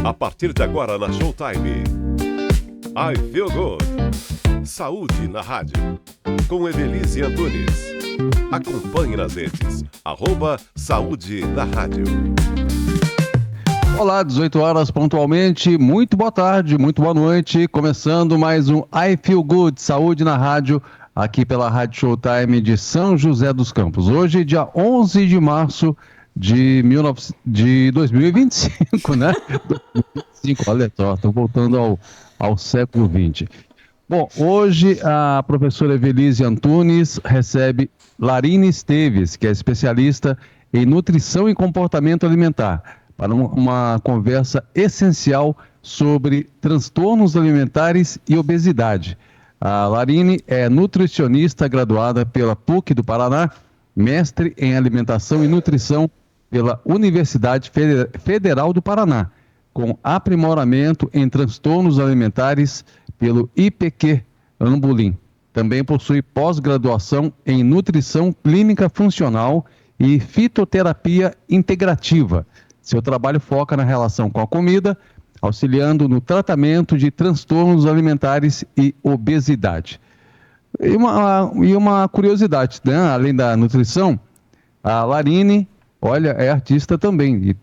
A partir de agora na Showtime, I Feel Good. Saúde na rádio, com Evelise Antunes. Acompanhe nas redes, @Saúde na Rádio. Olá, 18 horas pontualmente, muito boa tarde, muito boa noite, começando mais um I Feel Good, Saúde na Rádio, aqui pela Rádio Showtime de São José dos Campos. Hoje, dia 11 de março de 2025, né? 2025, olha só, estou voltando ao século XX. Bom, hoje a professora Evelise Antunes recebe Larine Esteves, que é especialista em nutrição e comportamento alimentar, para uma conversa essencial sobre transtornos alimentares e obesidade. A Larine é nutricionista graduada pela PUC do Paraná, mestre em alimentação e nutrição pela Universidade Federal do Paraná, com aprimoramento em transtornos alimentares pelo IPQ Ambulim. Também possui pós-graduação em nutrição clínica funcional e fitoterapia integrativa. Seu trabalho foca na relação com a comida, auxiliando no tratamento de transtornos alimentares e obesidade. E uma curiosidade, né? Além da nutrição, a Larine, olha, é artista também, e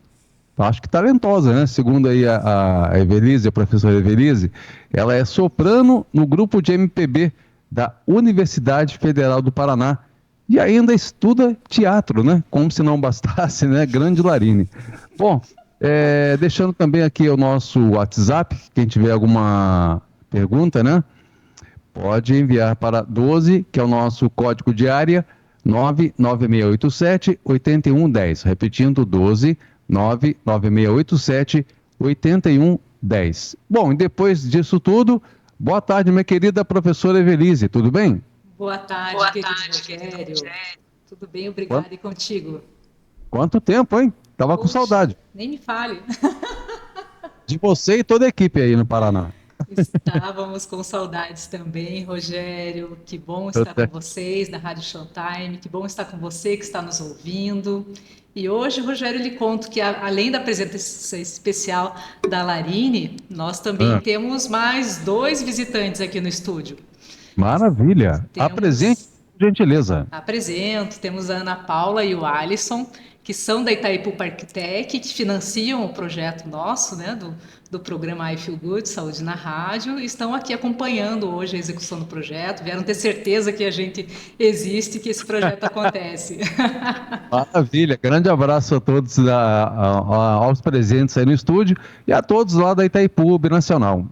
acho que talentosa, né? Segundo aí a Evelise, a professora Evelise, ela é soprano no grupo de MPB da Universidade Federal do Paraná e ainda estuda teatro, né? Como se não bastasse, né? Grande Larine. Bom, deixando também aqui o nosso WhatsApp, quem tiver alguma pergunta, né? Pode enviar para 12, que é o nosso código de área, 99687-8110. Repetindo, 12 99687-8110. Bom, e depois disso tudo, boa tarde, minha querida professora Evelise, tudo bem? Boa tarde, querido Rogério. Tudo bem, obrigada. E contigo? Quanto tempo, hein? Tava com saudade. Nem me fale. De você e toda a equipe aí no Paraná. Estávamos com saudades também, Rogério. Que bom estar com vocês na Rádio Showtime. Que bom estar com você que está nos ouvindo. E hoje, Rogério, lhe conto que, além da presença especial da Larine, nós também temos mais 2 visitantes aqui no estúdio. Maravilha. Apresente, por gentileza. Apresento. Temos a Ana Paula e o Alisson, que são da Itaipu Parktec, que financiam o projeto nosso, né, do programa I Feel Good, Saúde na Rádio, e estão aqui acompanhando hoje a execução do projeto, vieram ter certeza que a gente existe, que esse projeto acontece. Maravilha, grande abraço a todos, aos presentes aí no estúdio e a todos lá da Itaipu Binacional.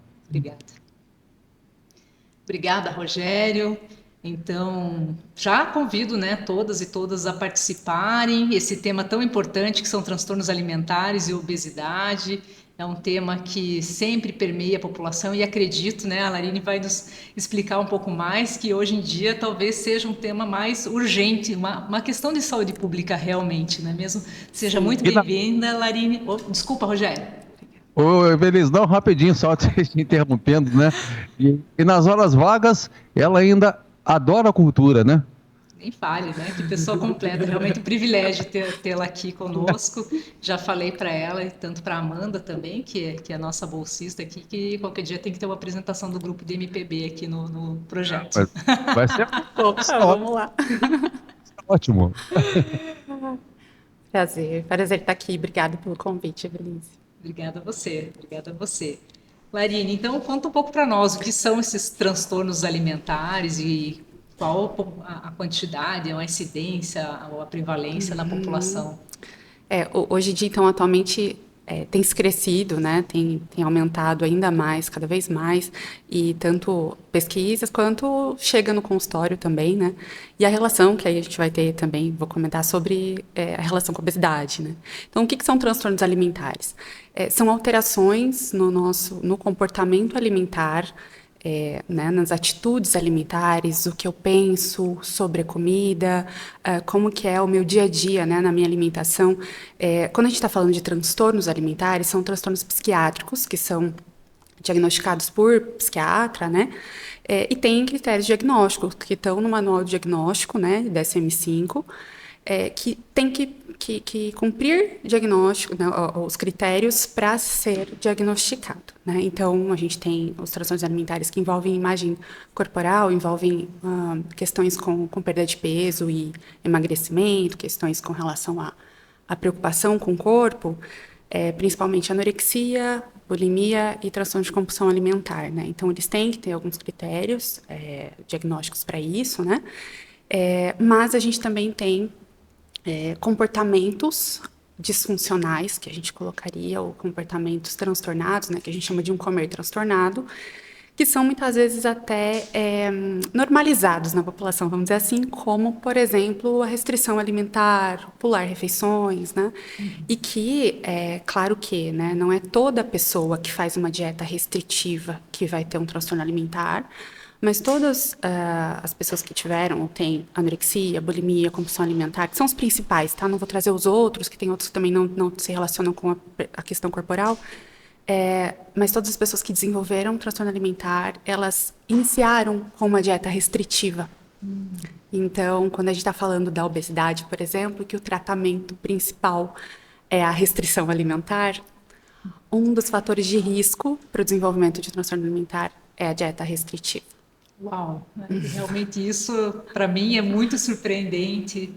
Obrigada, Rogério. Então, já convido, né, todas e todas a participarem. Esse tema tão importante que são transtornos alimentares e obesidade é um tema que sempre permeia a população e acredito, né, a Larine vai nos explicar um pouco mais, que hoje em dia talvez seja um tema mais urgente, uma questão de saúde pública realmente, não é mesmo? Seja muito bem-vinda, Larine. Desculpa, Rogério. Ô, Evelise, não, rapidinho, só te interrompendo, né? E nas horas vagas, ela ainda adora a cultura, né? Nem fale, né? Que pessoa completa. Realmente um privilégio tê-la aqui conosco. Já falei para ela, e tanto para a Amanda também, que é a nossa bolsista aqui, que qualquer dia tem que ter uma apresentação do grupo de MPB aqui no projeto. Vai ser vamos lá. Ótimo. Prazer estar aqui. Obrigada pelo convite, Evelise. Obrigada a você. Larine, então conta um pouco para nós o que são esses transtornos alimentares e qual a quantidade, a incidência ou a prevalência na população. Hoje em dia, então, atualmente, tem se crescido, né? Tem aumentado ainda mais, cada vez mais, e tanto pesquisas quanto chega no consultório também, né? E a relação, que aí a gente vai ter também, vou comentar sobre a relação com a obesidade, né? Então, o que são transtornos alimentares? São alterações no comportamento alimentar, né, nas atitudes alimentares, o que eu penso sobre a comida, como que é o meu dia a dia, né, na minha alimentação. Quando a gente está falando de transtornos alimentares, são transtornos psiquiátricos que são diagnosticados por psiquiatra, né, e tem critérios diagnósticos que estão no manual de diagnóstico, né, DSM-5, que tem que que cumprir diagnóstico, né, os critérios para ser diagnosticado, né? Então, a gente tem os transtornos alimentares que envolvem imagem corporal, envolvem questões com perda de peso e emagrecimento, questões com relação à preocupação com o corpo, principalmente anorexia, bulimia e transtorno de compulsão alimentar, né? Então, eles têm que ter alguns critérios diagnósticos para isso, né? Mas a gente também tem comportamentos disfuncionais, que a gente colocaria, ou comportamentos transtornados, né, que a gente chama de um comer transtornado, que são muitas vezes até normalizados na população, vamos dizer assim, como, por exemplo, a restrição alimentar, pular refeições, né? E que, claro que, né, não é toda pessoa que faz uma dieta restritiva que vai ter um transtorno alimentar, mas todas as pessoas que tiveram ou têm anorexia, bulimia, compulsão alimentar, que são os principais, tá? Não vou trazer os outros, que tem outros que também não se relacionam com a questão corporal, mas todas as pessoas que desenvolveram transtorno alimentar, elas iniciaram com uma dieta restritiva. Então, quando a gente está falando da obesidade, por exemplo, que o tratamento principal é a restrição alimentar, um dos fatores de risco para o desenvolvimento de transtorno alimentar é a dieta restritiva. Uau, realmente isso para mim é muito surpreendente,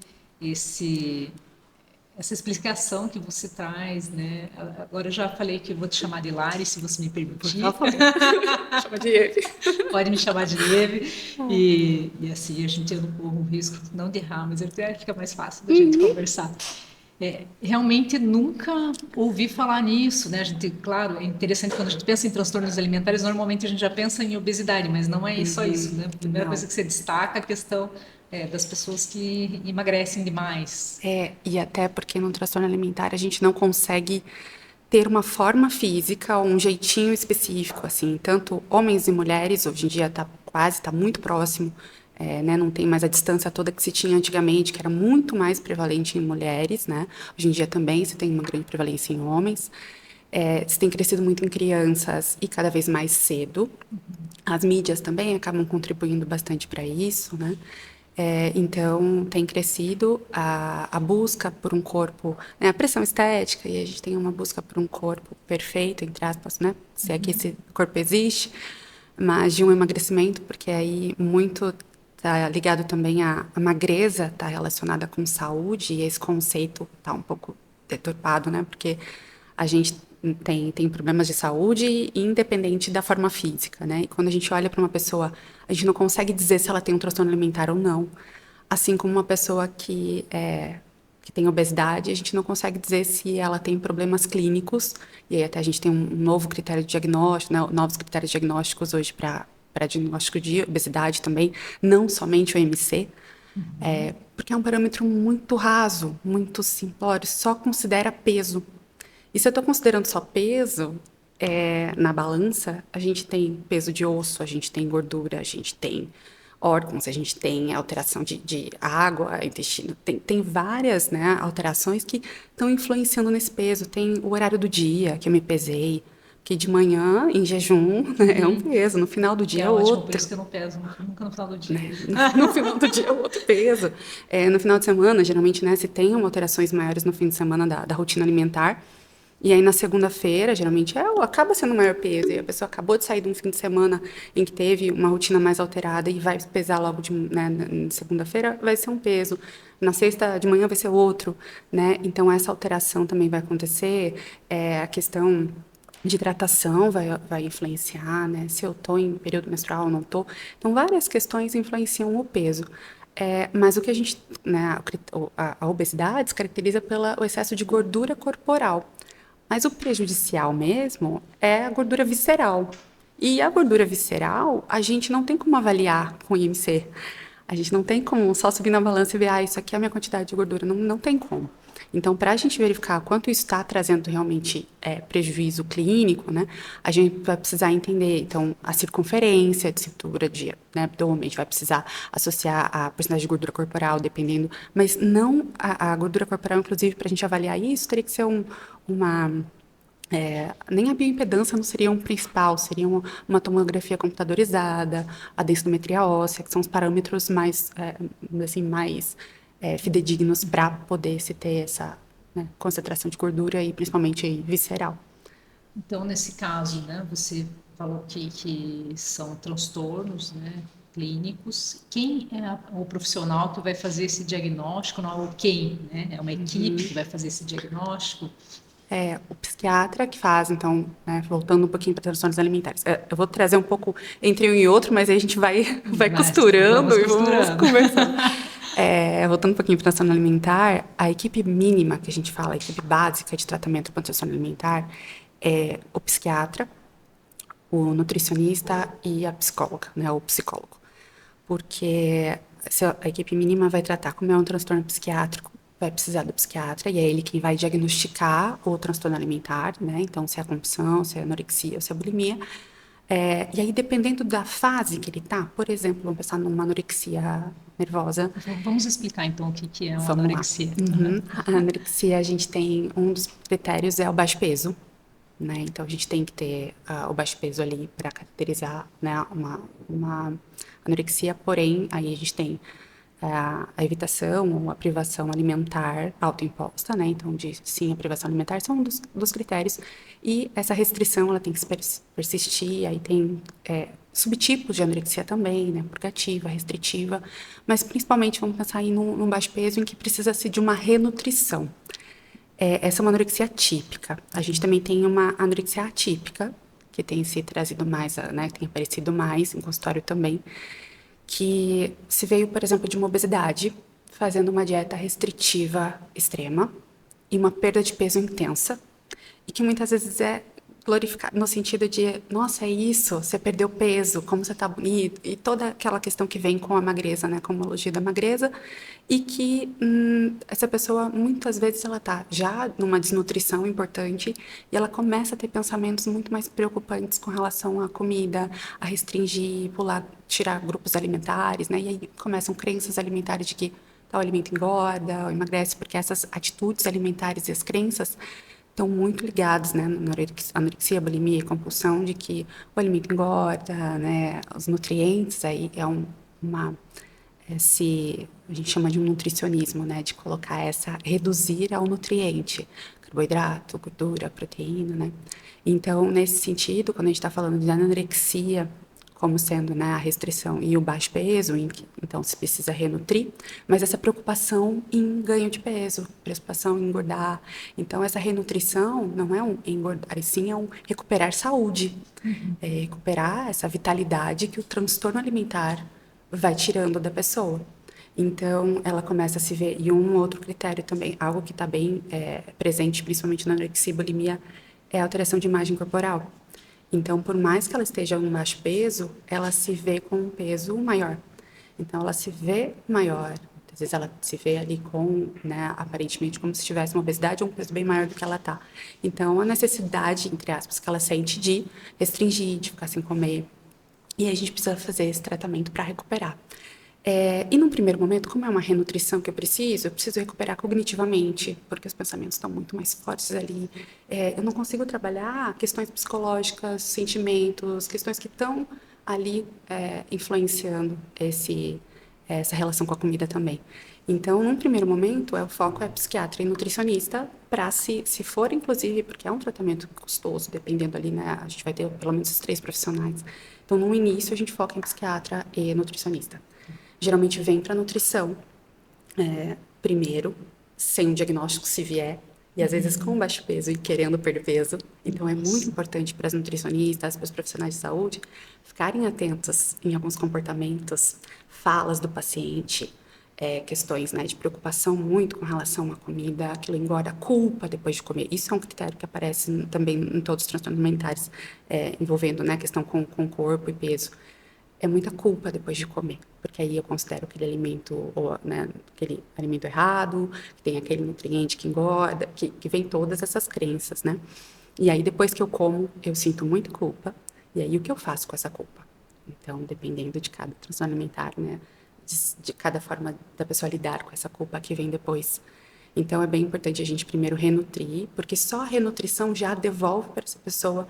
essa explicação que você traz, né? Agora eu já falei que eu vou te chamar de Lari, se você me permitir. Por favor. Chama de Eve. Pode me chamar de Eve. E assim, a gente não corre o risco não de errar, mas até fica mais fácil da gente conversar. Realmente nunca ouvi falar nisso, né? A gente, claro, é interessante quando a gente pensa em transtornos alimentares, normalmente a gente já pensa em obesidade, mas não é só isso, né? A primeira coisa que você destaca é a questão das pessoas que emagrecem demais. E até porque no transtorno alimentar a gente não consegue ter uma forma física ou um jeitinho específico, assim, tanto homens e mulheres, hoje em dia está muito próximo, né, não tem mais a distância toda que se tinha antigamente, que era muito mais prevalente em mulheres, né? Hoje em dia também se tem uma grande prevalência em homens. Se tem crescido muito em crianças e cada vez mais cedo. As mídias também acabam contribuindo bastante para isso, né? Então, tem crescido a busca por um corpo, né, a pressão estética, e a gente tem uma busca por um corpo perfeito, entre aspas, né? Se é que esse corpo existe, mas de um emagrecimento, porque aí muito está ligado também à magreza, está relacionada com saúde, e esse conceito está um pouco deturpado, né? Porque a gente tem problemas de saúde independente da forma física, né? E quando a gente olha para uma pessoa, a gente não consegue dizer se ela tem um transtorno alimentar ou não. Assim como uma pessoa que tem obesidade, a gente não consegue dizer se ela tem problemas clínicos, e aí até a gente tem um novo critério de diagnóstico, né? Novos critérios diagnósticos hoje para diagnóstico de obesidade também, não somente o MC, porque é um parâmetro muito raso, muito simplório, só considera peso. E se eu estou considerando só peso, na balança, a gente tem peso de osso, a gente tem gordura, a gente tem órgãos, a gente tem alteração de água, intestino, tem várias, né, alterações que estão influenciando nesse peso. Tem o horário do dia, que eu me pesei, que de manhã, em jejum, né, é um peso, no final do dia é outro. Por isso que eu não peso, nunca no final do dia. No final do dia é outro peso. No final de semana, geralmente, né, se tem alterações maiores no fim de semana da rotina alimentar, e aí na segunda-feira, geralmente, acaba sendo o maior peso, e a pessoa acabou de sair de um fim de semana em que teve uma rotina mais alterada e vai pesar logo na segunda-feira, vai ser um peso. Na sexta de manhã vai ser outro, né? Então, essa alteração também vai acontecer. A questão de hidratação vai influenciar, né? Se eu estou em período menstrual ou não estou. Então, várias questões influenciam o peso. Mas o que a gente, né, a obesidade se caracteriza pelo excesso de gordura corporal. Mas o prejudicial mesmo é a gordura visceral. E a gordura visceral, a gente não tem como avaliar com IMC. A gente não tem como só subir na balança e ver, isso aqui é a minha quantidade de gordura. Não tem como. Então, para a gente verificar quanto isso está trazendo realmente prejuízo clínico, né, a gente vai precisar entender, então, a circunferência de cintura de abdômen, a gente vai precisar associar a porcentagem de gordura corporal, dependendo, mas não a gordura corporal, inclusive, para a gente avaliar isso, teria que ser nem a bioimpedância não seria um principal, seria uma tomografia computadorizada, a densitometria óssea, que são os parâmetros mais fidedignos para poder se ter essa, né, concentração de gordura e principalmente visceral. Então, nesse caso, né, você falou que são transtornos, né, clínicos. Quem é o profissional que vai fazer esse diagnóstico? Não é o quem, né? É uma equipe que vai fazer esse diagnóstico? É o psiquiatra que faz, então, né, voltando um pouquinho para transtornos alimentares. Eu vou trazer um pouco entre um e outro, mas aí a gente vai costurando e vamos conversando. Voltando um pouquinho para o transtorno alimentar, a equipe mínima que a gente fala, a equipe básica de tratamento para transtorno alimentar, é o psiquiatra, o nutricionista e a psicóloga, né, o psicólogo. Porque a equipe mínima vai tratar como é um transtorno psiquiátrico, vai precisar do psiquiatra, e é ele quem vai diagnosticar o transtorno alimentar, né? Então, se é a compulsão, se é a anorexia ou se é a bulimia. E aí, dependendo da fase que ele está, por exemplo, vamos pensar numa anorexia nervosa. Vamos explicar, então, o que é uma Vamos anorexia. Uhum. A anorexia, a gente tem, um dos critérios é o baixo peso, né? Então, a gente tem que ter o baixo peso ali para caracterizar, né, uma anorexia, porém, aí a gente tem a evitação ou a privação alimentar autoimposta, né? Então, sim, a privação alimentar são um dos critérios. E essa restrição, ela tem que persistir. Aí tem subtipos de anorexia também, né? Purgativa, restritiva. Mas, principalmente, vamos pensar aí num baixo peso em que precisa-se de uma renutrição. Essa é uma anorexia típica. A gente também tem uma anorexia atípica, que tem se trazido mais, né? Tem aparecido mais em consultório também, que se veio, por exemplo, de uma obesidade, fazendo uma dieta restritiva extrema e uma perda de peso intensa, e que muitas vezes é glorificado no sentido de, nossa, é isso, você perdeu peso, como você está bonito, e toda aquela questão que vem com a magreza, né, com a homologia da magreza, e que essa pessoa, muitas vezes, ela está já numa desnutrição importante e ela começa a ter pensamentos muito mais preocupantes com relação à comida, a restringir, pular, tirar grupos alimentares, né, e aí começam crenças alimentares de que tal alimento engorda ou emagrece, porque essas atitudes alimentares e as crenças estão muito ligados, né, na anorexia, bulimia e compulsão, de que o alimento engorda, né, os nutrientes, aí a gente chama de um nutricionismo, né, de colocar reduzir ao nutriente, carboidrato, gordura, proteína, né. Então, nesse sentido, quando a gente está falando de anorexia, como sendo, né, a restrição e o baixo peso, então se precisa renutrir, mas essa preocupação em ganho de peso, preocupação em engordar. Então, essa renutrição não é um engordar, e sim é um recuperar saúde, recuperar essa vitalidade que o transtorno alimentar vai tirando da pessoa. Então, ela começa a se ver, e um outro critério também, algo que está bem presente, principalmente na anorexia e bulimia, é a alteração de imagem corporal. Então, por mais que ela esteja em baixo peso, ela se vê com um peso maior. Então, ela se vê maior. Às vezes, ela se vê ali com, né, aparentemente, como se tivesse uma obesidade ou um peso bem maior do que ela está. Então, a necessidade, entre aspas, que ela sente de restringir, de ficar sem comer. E aí, a gente precisa fazer esse tratamento para recuperar. E num primeiro momento, como é uma renutrição que eu preciso recuperar cognitivamente, porque os pensamentos estão muito mais fortes ali. Eu não consigo trabalhar questões psicológicas, sentimentos, questões que estão ali influenciando essa relação com a comida também. Então, num primeiro momento, o foco é psiquiatra e nutricionista, para se for, inclusive, porque é um tratamento custoso, dependendo ali, né, a gente vai ter pelo menos os 3 profissionais. Então, no início, a gente foca em psiquiatra e nutricionista. Geralmente vem para nutrição, primeiro, sem um diagnóstico se vier, e às vezes com baixo peso e querendo perder peso. Então, é muito importante para as nutricionistas, para os profissionais de saúde, ficarem atentos em alguns comportamentos, falas do paciente, questões, né, de preocupação muito com relação à comida, aquilo engorda, culpa depois de comer. Isso é um critério que aparece também em todos os transtornos alimentares, envolvendo, né, a questão com corpo e peso. É muita culpa depois de comer, porque aí eu considero aquele alimento, ou, né, aquele alimento errado, que tem aquele nutriente que engorda, que vem todas essas crenças, né? E aí depois que eu como, eu sinto muita culpa, e aí o que eu faço com essa culpa? Então, dependendo de cada transtorno alimentar, né, de cada forma da pessoa lidar com essa culpa que vem depois. Então, é bem importante a gente primeiro renutrir, porque só a renutrição já devolve para essa pessoa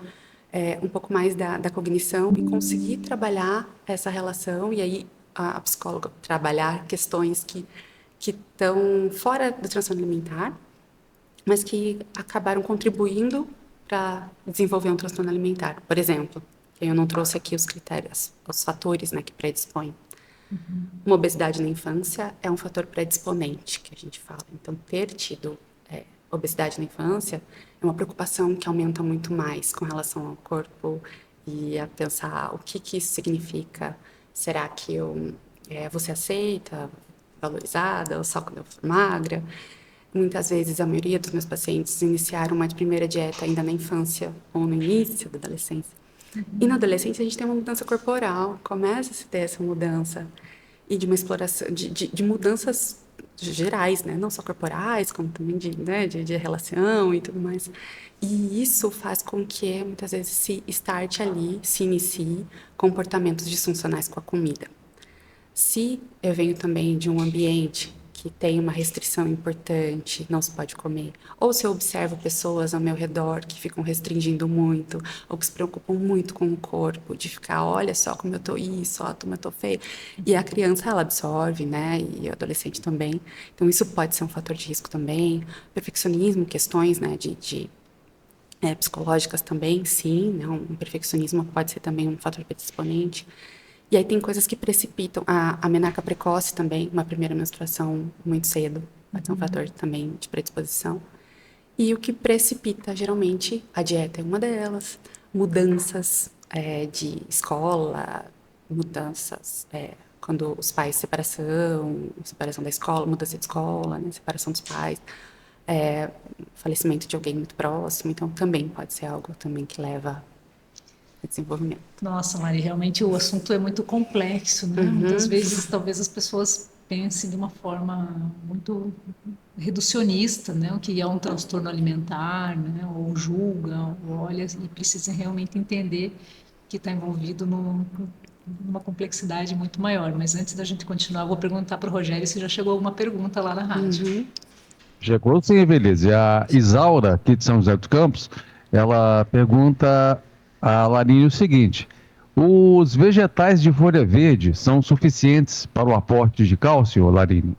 um pouco mais da cognição e conseguir trabalhar essa relação, e aí a psicóloga trabalhar questões que que estão fora do transtorno alimentar, mas que acabaram contribuindo para desenvolver um transtorno alimentar. Por exemplo, eu não trouxe aqui os critérios, os fatores, né, que predispõem. Uma obesidade na infância é um fator predisponente, que a gente fala. Então, ter tido obesidade na infância é uma preocupação que aumenta muito mais com relação ao corpo e a pensar o que isso significa. Será que eu vou ser aceita, valorizada, ou só quando eu for magra? Muitas vezes, a maioria dos meus pacientes iniciaram uma primeira dieta ainda na infância ou no início da adolescência. E na adolescência, a gente tem uma mudança corporal, começa a se ter essa mudança. E de uma exploração, de mudanças gerais, né? Não só corporais, como também de relação e tudo mais. E isso faz com que, muitas vezes, se inicie comportamentos disfuncionais com a comida. Se eu venho também de um ambiente que tem uma restrição importante, não se pode comer, ou se eu observo pessoas ao meu redor que ficam restringindo muito, ou que se preocupam muito com o corpo, de ficar, olha só como eu tô isso, ó, como eu tô feio, e a criança, ela absorve, né, e o adolescente também, então isso pode ser um fator de risco também, perfeccionismo, questões, né, psicológicas também, sim, né, um perfeccionismo pode ser também um fator predisponente. E aí tem coisas que precipitam. A menarca precoce também, uma primeira menstruação muito cedo, pode ser um fator também de predisposição. E o que precipita, geralmente, a dieta é uma delas, mudanças de escola, mudanças quando os pais, separação da escola, mudança de escola, né, separação dos pais, falecimento de alguém muito próximo, então também pode ser algo também que leva a desenvolvimento. Nossa, Mari, realmente o assunto é muito complexo, né? Muitas vezes, talvez as pessoas pensem de uma forma muito reducionista, né? O que é um transtorno alimentar, né? Ou julgam, ou olha, e precisam realmente entender que está envolvido numa complexidade muito maior. Mas antes da gente continuar, eu vou perguntar para o Rogério se já chegou alguma pergunta lá na rádio. Chegou sim, Evelise. A Isaura, aqui de São José dos Campos, ela pergunta a Larinha o seguinte: os vegetais de folha verde são suficientes para o aporte de cálcio, Larinha?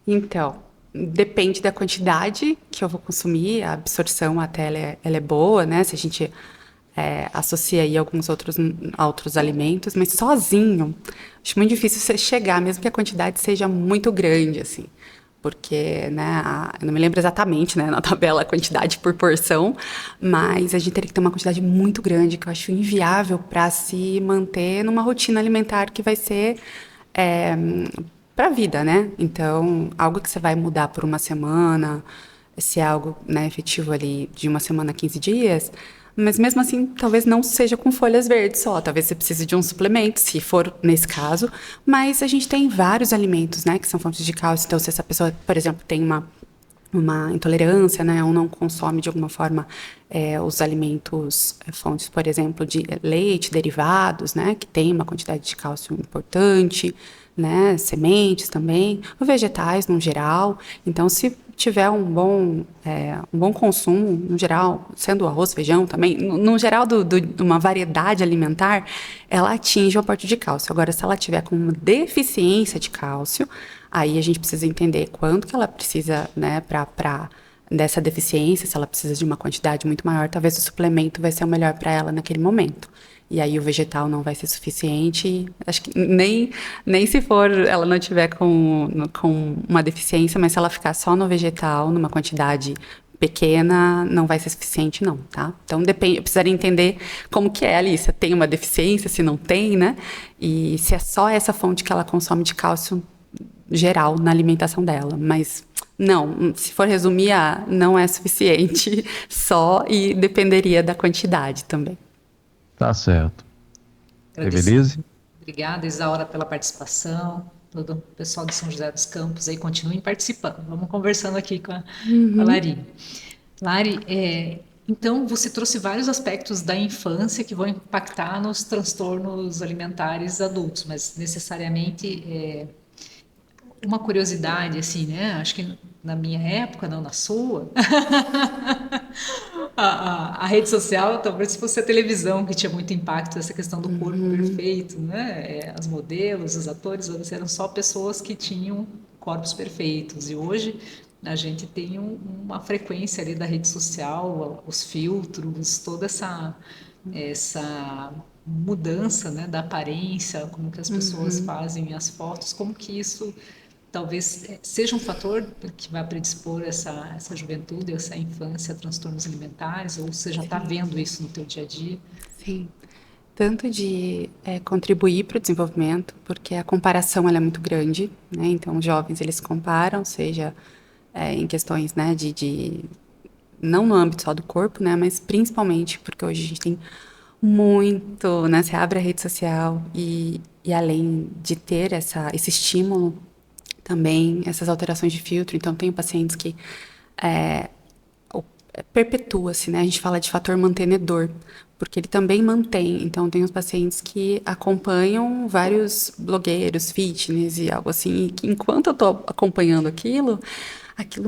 Então, depende da quantidade que eu vou consumir, a absorção até ela é boa, né? Se a gente associa aí alguns outros alimentos, mas sozinho, acho muito difícil você chegar, mesmo que a quantidade seja muito grande, assim. Porque, né, eu não me lembro exatamente, né, na tabela a quantidade por porção, mas a gente teria que ter uma quantidade muito grande, que eu acho inviável para se manter numa rotina alimentar que vai ser para a vida, né? Então, algo que você vai mudar por uma semana, se é algo, né, efetivo ali de uma semana a 15 dias, mas mesmo assim, talvez não seja com folhas verdes só, talvez você precise de um suplemento, se for nesse caso, mas a gente tem vários alimentos, né, que são fontes de cálcio, então se essa pessoa, por exemplo, tem uma intolerância, né, ou não consome de alguma forma os alimentos, fontes, por exemplo, de leite, derivados, né, que tem uma quantidade de cálcio importante, né, sementes também, vegetais no geral. Então, se tiver um bom consumo, no geral, sendo arroz, feijão também, no geral de uma variedade alimentar, ela atinge o aporte de cálcio. Agora, se ela tiver com uma deficiência de cálcio, aí a gente precisa entender quanto que ela precisa, né, para dessa deficiência, se ela precisa de uma quantidade muito maior, talvez o suplemento vai ser o melhor para ela naquele momento. E aí o vegetal não vai ser suficiente, acho que nem se for, ela não tiver com uma deficiência, mas se ela ficar só no vegetal, numa quantidade pequena, não vai ser suficiente não, tá? Então depende, eu precisaria entender como que é ali, se tem uma deficiência, se não tem, né? E se é só essa fonte que ela consome de cálcio geral na alimentação dela, mas não, se for resumir, não é suficiente só e dependeria da quantidade também. Tá certo. Evelise? Obrigada, Isaura, pela participação. Todo o pessoal de São José dos Campos aí, continuem participando. Vamos conversando aqui com a Lari. Lari, então você trouxe vários aspectos da infância que vão impactar nos transtornos alimentares adultos, mas necessariamente uma curiosidade, assim, né? Acho que na minha época, não na sua, A rede social, talvez fosse a televisão que tinha muito impacto nessa questão do corpo perfeito, né? As modelos, os atores, eles eram só pessoas que tinham corpos perfeitos. E hoje a gente tem uma frequência ali da rede social, os filtros, toda essa mudança, né, da aparência, como que as pessoas fazem as fotos, como que isso talvez seja um fator que vai predispor essa juventude, essa infância a transtornos alimentares, ou você já está vendo isso no teu dia a dia? Sim. Tanto de contribuir para o desenvolvimento, porque a comparação ela é muito grande, né? Então, os jovens, eles comparam, seja em questões, né, não no âmbito só do corpo, né, mas principalmente porque hoje a gente tem muito, né, você abre a rede social e além de ter esse estímulo, também essas alterações de filtro, então tenho pacientes que perpetua-se, né? A gente fala de fator mantenedor, porque ele também mantém. Então, tem os pacientes que acompanham vários blogueiros, fitness e algo assim, e que enquanto eu estou acompanhando aquilo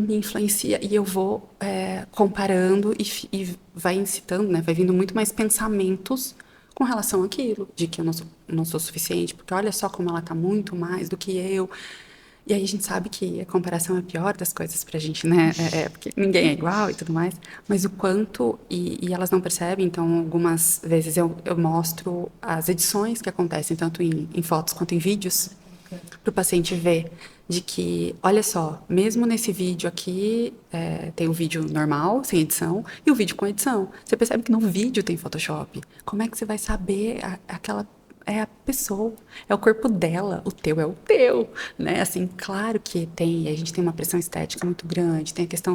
me influencia e eu vou comparando e vai incitando, né? Vai vindo muito mais pensamentos com relação àquilo, de que eu não sou suficiente, porque olha só como ela está muito mais do que eu. E aí a gente sabe que a comparação é a pior das coisas pra gente, né? Porque ninguém é igual e tudo mais. Mas o quanto, e elas não percebem, então algumas vezes eu mostro as edições que acontecem, tanto em fotos quanto em vídeos, para o paciente ver de que, olha só, mesmo nesse vídeo aqui, tem o vídeo normal, sem edição, e o vídeo com edição. Você percebe que no vídeo tem Photoshop. Como é que você vai saber aquela é a pessoa, é o corpo dela, o teu é o teu, né? Assim, claro que a gente tem uma pressão estética muito grande, tem a questão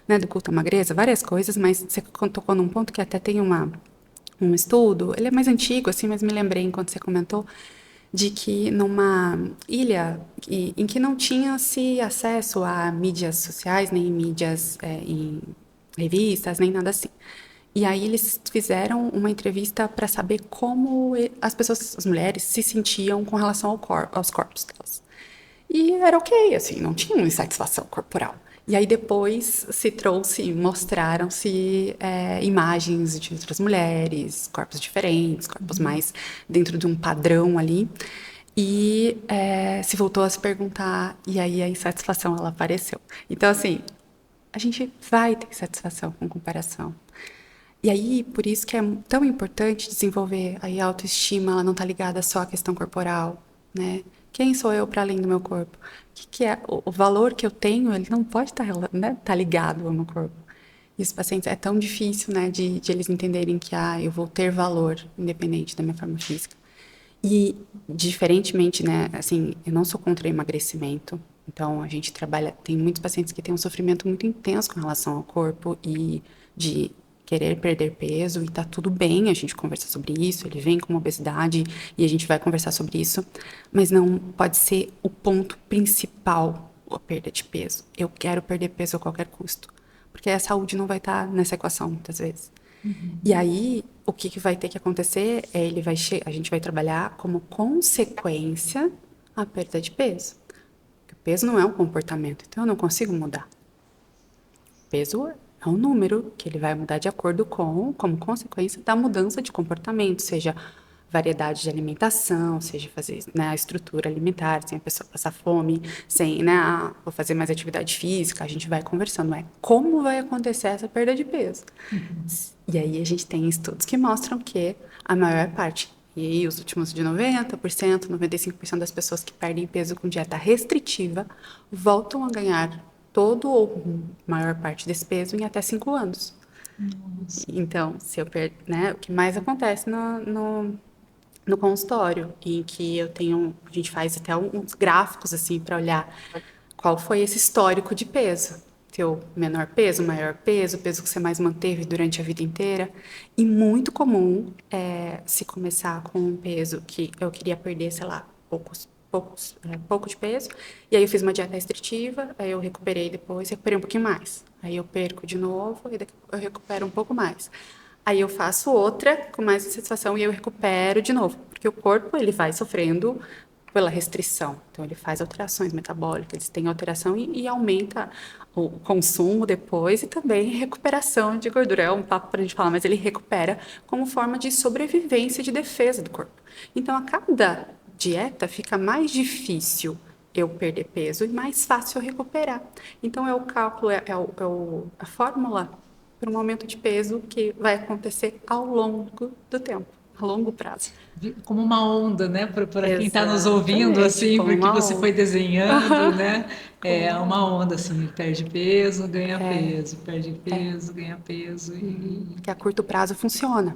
né, do culto à magreza, várias coisas, mas você tocou num ponto que até tem um estudo, ele é mais antigo, assim, mas me lembrei enquanto você comentou, de que numa ilha em que não tinha-se acesso a mídias sociais, nem mídias em revistas, nem nada assim. E aí eles fizeram uma entrevista para saber como as mulheres se sentiam com relação aos corpos delas. E era ok, assim, não tinha uma insatisfação corporal. E aí depois mostraram-se imagens de outras mulheres, corpos diferentes, corpos mais dentro de um padrão ali. E se voltou a se perguntar, e aí a insatisfação ela apareceu. Então, assim, a gente vai ter insatisfação com comparação. E aí, por isso que é tão importante desenvolver aí a autoestima, ela não está ligada só à questão corporal, né? Quem sou eu para além do meu corpo? O que é o valor que eu tenho? Ele não pode estar tá ligado ao meu corpo. E os pacientes é tão difícil, né, de eles entenderem que eu vou ter valor independente da minha forma física. E diferentemente, né, assim, eu não sou contra o emagrecimento. Então a gente tem muitos pacientes que têm um sofrimento muito intenso com relação ao corpo e de querer perder peso, e tá tudo bem a gente conversar sobre isso, ele vem com uma obesidade e a gente vai conversar sobre isso, mas não pode ser o ponto principal a perda de peso. Eu quero perder peso a qualquer custo, porque a saúde não vai estar nessa equação muitas vezes. E aí, o que vai ter que acontecer é a gente vai trabalhar como consequência a perda de peso. Porque o peso não é um comportamento, então eu não consigo mudar. O peso é um número que ele vai mudar de acordo como consequência da mudança de comportamento, seja variedade de alimentação, seja fazer, né, a estrutura alimentar, sem a pessoa passar fome, sem, né, vou fazer mais atividade física, a gente vai conversando, como vai acontecer essa perda de peso. E aí a gente tem estudos que mostram que a maior parte, e aí os últimos de 90%, 95% das pessoas que perdem peso com dieta restritiva voltam a ganhar todo ou maior parte desse peso em até 5 anos. Nossa. Então, se eu né, o que mais acontece no consultório, em que a gente faz até uns gráficos assim para olhar qual foi esse histórico de peso. Teu menor peso, maior peso, peso que você mais manteve durante a vida inteira. E muito comum se começar com um peso que eu queria perder, sei lá, pouco de peso, e aí eu fiz uma dieta restritiva, aí eu recuperei um pouquinho mais, aí eu perco de novo, e eu recupero um pouco mais, aí eu faço outra com mais insatisfação e eu recupero de novo, porque o corpo ele vai sofrendo pela restrição. Então, ele faz alterações metabólicas, eles têm alteração e aumenta o consumo depois e também recuperação de gordura. É um papo para a gente falar, mas ele recupera como forma de sobrevivência e de defesa do corpo. Então, a cada dieta fica mais difícil eu perder peso e mais fácil eu recuperar. Então, é o cálculo, a fórmula para um aumento de peso que vai acontecer ao longo do tempo, a longo prazo. Como uma onda, né? Para quem está nos Exatamente, ouvindo, assim, como porque uma você foi onda. desenhando, né? É Como uma onda, assim, perde peso, ganha é, peso, perde peso, ganha peso e que a curto prazo funciona.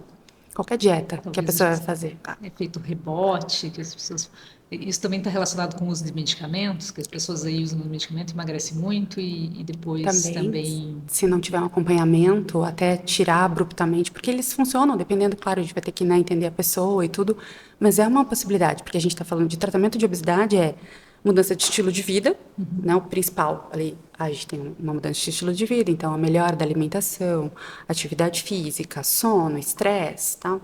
Qualquer dieta que a talvez pessoa vai fazer. efeito rebote, que as pessoas. Isso também está relacionado com o uso de medicamentos, que as pessoas aí usam o medicamento, emagrece muito e depois Também, também. se não tiver um acompanhamento, até tirar abruptamente, porque eles funcionam, dependendo, claro, a gente vai ter que, né, entender a pessoa e tudo, mas é uma possibilidade, porque a gente está falando de tratamento de obesidade, é mudança de estilo de vida, né, o principal ali, a gente tem uma mudança de estilo de vida, então a melhora da alimentação, atividade física, sono, estresse, tal.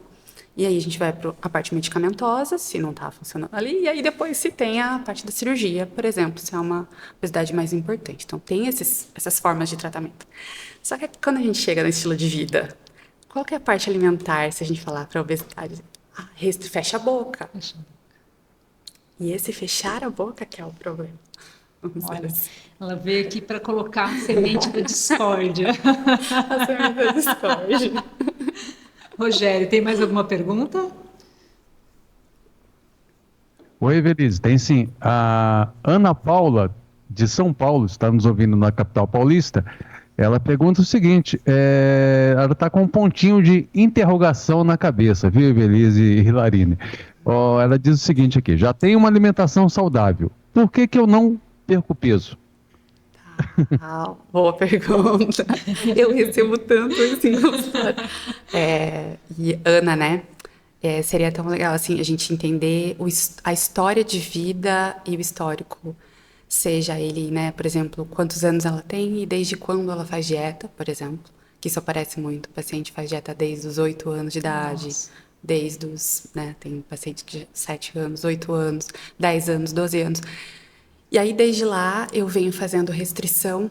E aí a gente vai para a parte medicamentosa, se não está funcionando ali, e aí depois se tem a parte da cirurgia, por exemplo, se é uma obesidade mais importante. Então tem essas formas de tratamento. Só que quando a gente chega no estilo de vida, qual que é a parte alimentar, se a gente falar para a obesidade? Fecha a boca. E esse fechar a boca que é o problema. Vamos ver Olha, assim. ela veio aqui para colocar a semente da discórdia. A semente da discórdia. Rogério, tem mais alguma pergunta? Oi, Evelise, tem sim. A Ana Paula, de São Paulo, está nos ouvindo na capital paulista. Ela pergunta o seguinte: ela está com um pontinho de interrogação na cabeça, viu, Evelise e Hilarine? Ó, ela diz o seguinte aqui: já tenho uma alimentação saudável, por que que eu não perco peso? Boa pergunta. Eu recebo tanto assim. E Ana, né? Seria tão legal assim a gente entender a história de vida e o histórico. Seja ele, né, por exemplo, quantos anos ela tem e desde quando ela faz dieta, por exemplo. Que isso aparece muito. O paciente faz dieta desde os 8 anos de idade, Nossa. desde os, né, tem pacientes que 7 anos, 8 anos, 10 anos, 12 anos. E aí, desde lá, eu venho fazendo restrição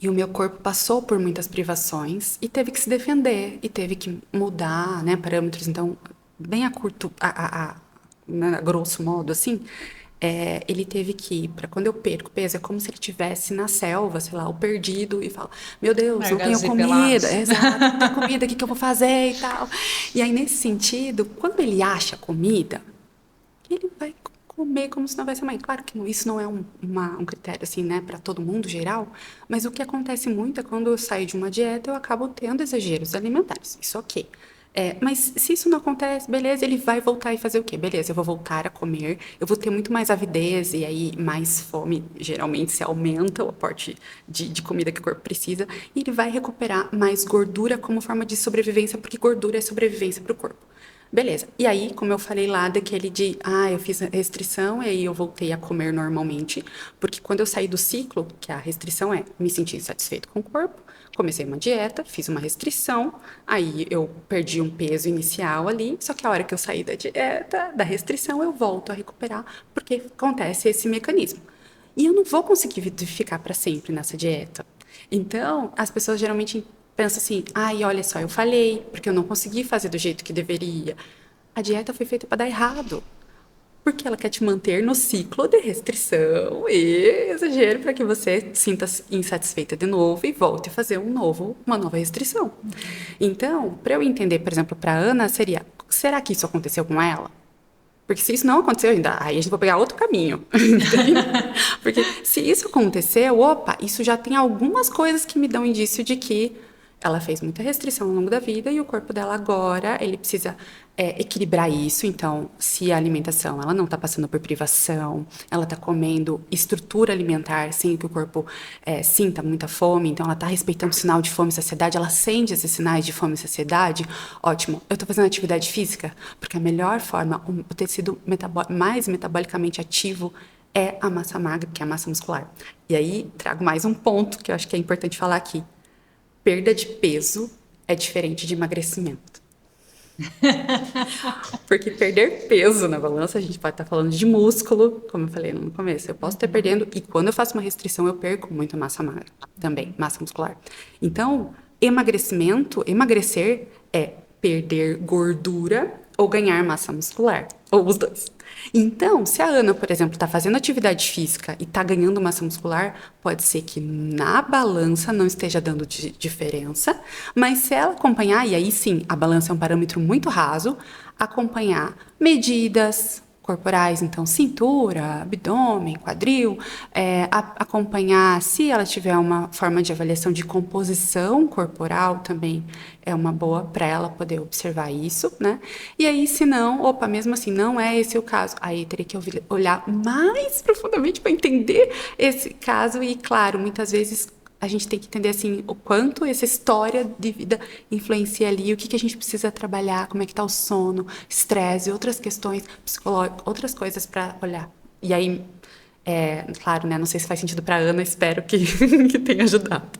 e o meu corpo passou por muitas privações e teve que se defender e teve que mudar, né, parâmetros. Então, bem a curto, né, a grosso modo, assim, ele teve que ir para quando eu perco peso, é como se ele estivesse na selva, sei lá, o perdido e fala, meu Deus, não tenho Largados e pelados. comida, exato, não tenho comida, o que que eu vou fazer e tal. E aí, nesse sentido, quando ele acha comida, ele vai comer como se não houvesse amanhã. Claro que isso não é um critério assim, né, para todo mundo geral, mas o que acontece muito é quando eu saio de uma dieta, eu acabo tendo exageros alimentares. Isso ok. Mas se isso não acontece, beleza, ele vai voltar e fazer o quê? Beleza, eu vou voltar a comer, eu vou ter muito mais avidez e aí mais fome, geralmente se aumenta o aporte de comida que o corpo precisa, e ele vai recuperar mais gordura como forma de sobrevivência, porque gordura é sobrevivência para o corpo. Beleza. E aí, como eu falei lá daquele eu fiz a restrição e aí eu voltei a comer normalmente, porque quando eu saí do ciclo, que a restrição é me sentir insatisfeito com o corpo, comecei uma dieta, fiz uma restrição, aí eu perdi um peso inicial ali, só que a hora que eu saí da dieta, da restrição, eu volto a recuperar, porque acontece esse mecanismo. E eu não vou conseguir ficar para sempre nessa dieta. Então, as pessoas geralmente pensam assim, olha só, eu falhei, porque eu não consegui fazer do jeito que deveria. A dieta foi feita para dar errado. Porque ela quer te manter no ciclo de restrição e exagero para que você sinta insatisfeita de novo e volte a fazer uma nova restrição. Então, para eu entender, por exemplo, para a Ana, seria, será que isso aconteceu com ela? Porque se isso não aconteceu ainda, aí a gente vai pegar outro caminho. Porque se isso aconteceu, isso já tem algumas coisas que me dão indício de que ela fez muita restrição ao longo da vida e o corpo dela agora, ele precisa equilibrar isso. Então, se a alimentação, ela não está passando por privação, ela está comendo estrutura alimentar sem que o corpo sinta muita fome, então ela está respeitando o sinal de fome e saciedade, ela sente esses sinais de fome e saciedade, ótimo. Eu estou fazendo atividade física, porque a melhor forma, o tecido mais metabolicamente ativo é a massa magra, que é a massa muscular. E aí, trago mais um ponto que eu acho que é importante falar aqui. Perda de peso é diferente de emagrecimento. Porque perder peso na balança, a gente pode estar falando de músculo, como eu falei no começo. Eu posso estar perdendo, e quando eu faço uma restrição, eu perco muita massa magra também, massa muscular. Então, emagrecer é perder gordura ou ganhar massa muscular, ou os dois. Então, se a Ana, por exemplo, está fazendo atividade física e está ganhando massa muscular, pode ser que na balança não esteja dando diferença, mas se ela acompanhar, e aí sim, a balança é um parâmetro muito raso, acompanhar medidas corporais, então cintura, abdômen, quadril, acompanhar se ela tiver uma forma de avaliação de composição corporal também é uma boa para ela poder observar isso, né? E aí, se não, opa, mesmo assim, não é esse o caso, aí teria que olhar mais profundamente para entender esse caso e, claro, muitas vezes a gente tem que entender assim o quanto essa história de vida influencia ali, o que a gente precisa trabalhar, como é que está o sono, estresse, outras questões psicológicas, outras coisas para olhar. E aí, claro, né? Não sei se faz sentido para Ana, espero que, que tenha ajudado.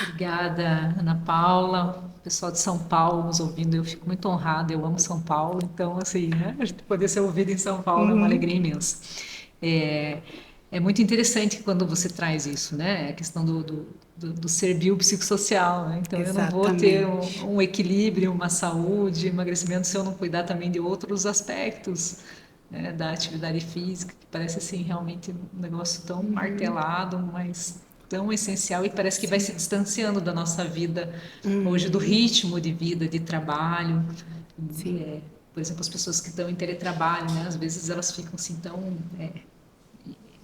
Obrigada, Ana Paula. O pessoal de São Paulo nos ouvindo, eu fico muito honrada, eu amo São Paulo, então, assim, né, a gente poder ser ouvido em São Paulo é uma alegria imensa. É, é muito interessante quando você traz isso, né? A questão do ser biopsicossocial, né? Então, eu não vou ter um equilíbrio, uma saúde, emagrecimento se eu não cuidar também de outros aspectos, né, da atividade física, que parece, assim, realmente um negócio tão martelado, mas tão essencial e parece que vai se distanciando da nossa vida hoje, do ritmo de vida, de trabalho. Por exemplo, as pessoas que estão em teletrabalho, né? Às vezes elas ficam assim tão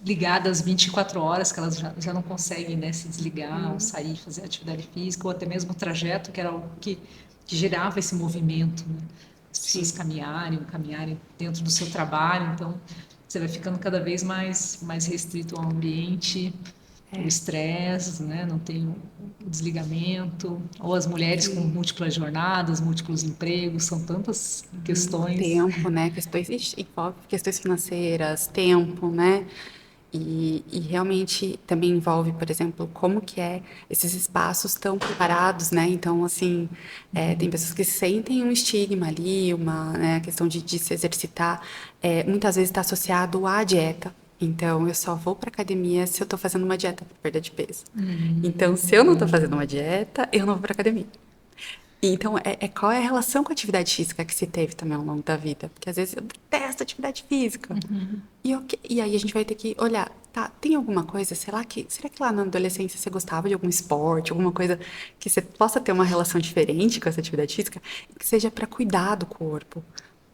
ligadas 24 horas que elas já não conseguem, né, se desligar ou sair, fazer atividade física, ou até mesmo o trajeto, que era algo que gerava esse movimento, né? As pessoas caminharem dentro do seu trabalho, então você vai ficando cada vez mais restrito ao ambiente, o estresse, né? Não tem o desligamento, ou as mulheres com múltiplas jornadas, múltiplos empregos, são tantas questões. Tempo, né? Envolve questões financeiras, tempo, né? E realmente também envolve, por exemplo, como que esses espaços tão preparados, né? Então, assim, tem pessoas que sentem um estigma ali, uma, né, questão de se exercitar, muitas vezes está associado à dieta. Então, eu só vou para academia se eu estou fazendo uma dieta para perda de peso. Então, se eu não estou fazendo uma dieta, eu não vou para academia. Então, qual é a relação com a atividade física que se teve também ao longo da vida? Porque às vezes eu detesto atividade física. E aí a gente vai ter que olhar, tá, tem alguma coisa, será que lá na adolescência você gostava de algum esporte, alguma coisa que você possa ter uma relação diferente com essa atividade física e que seja para cuidar do corpo?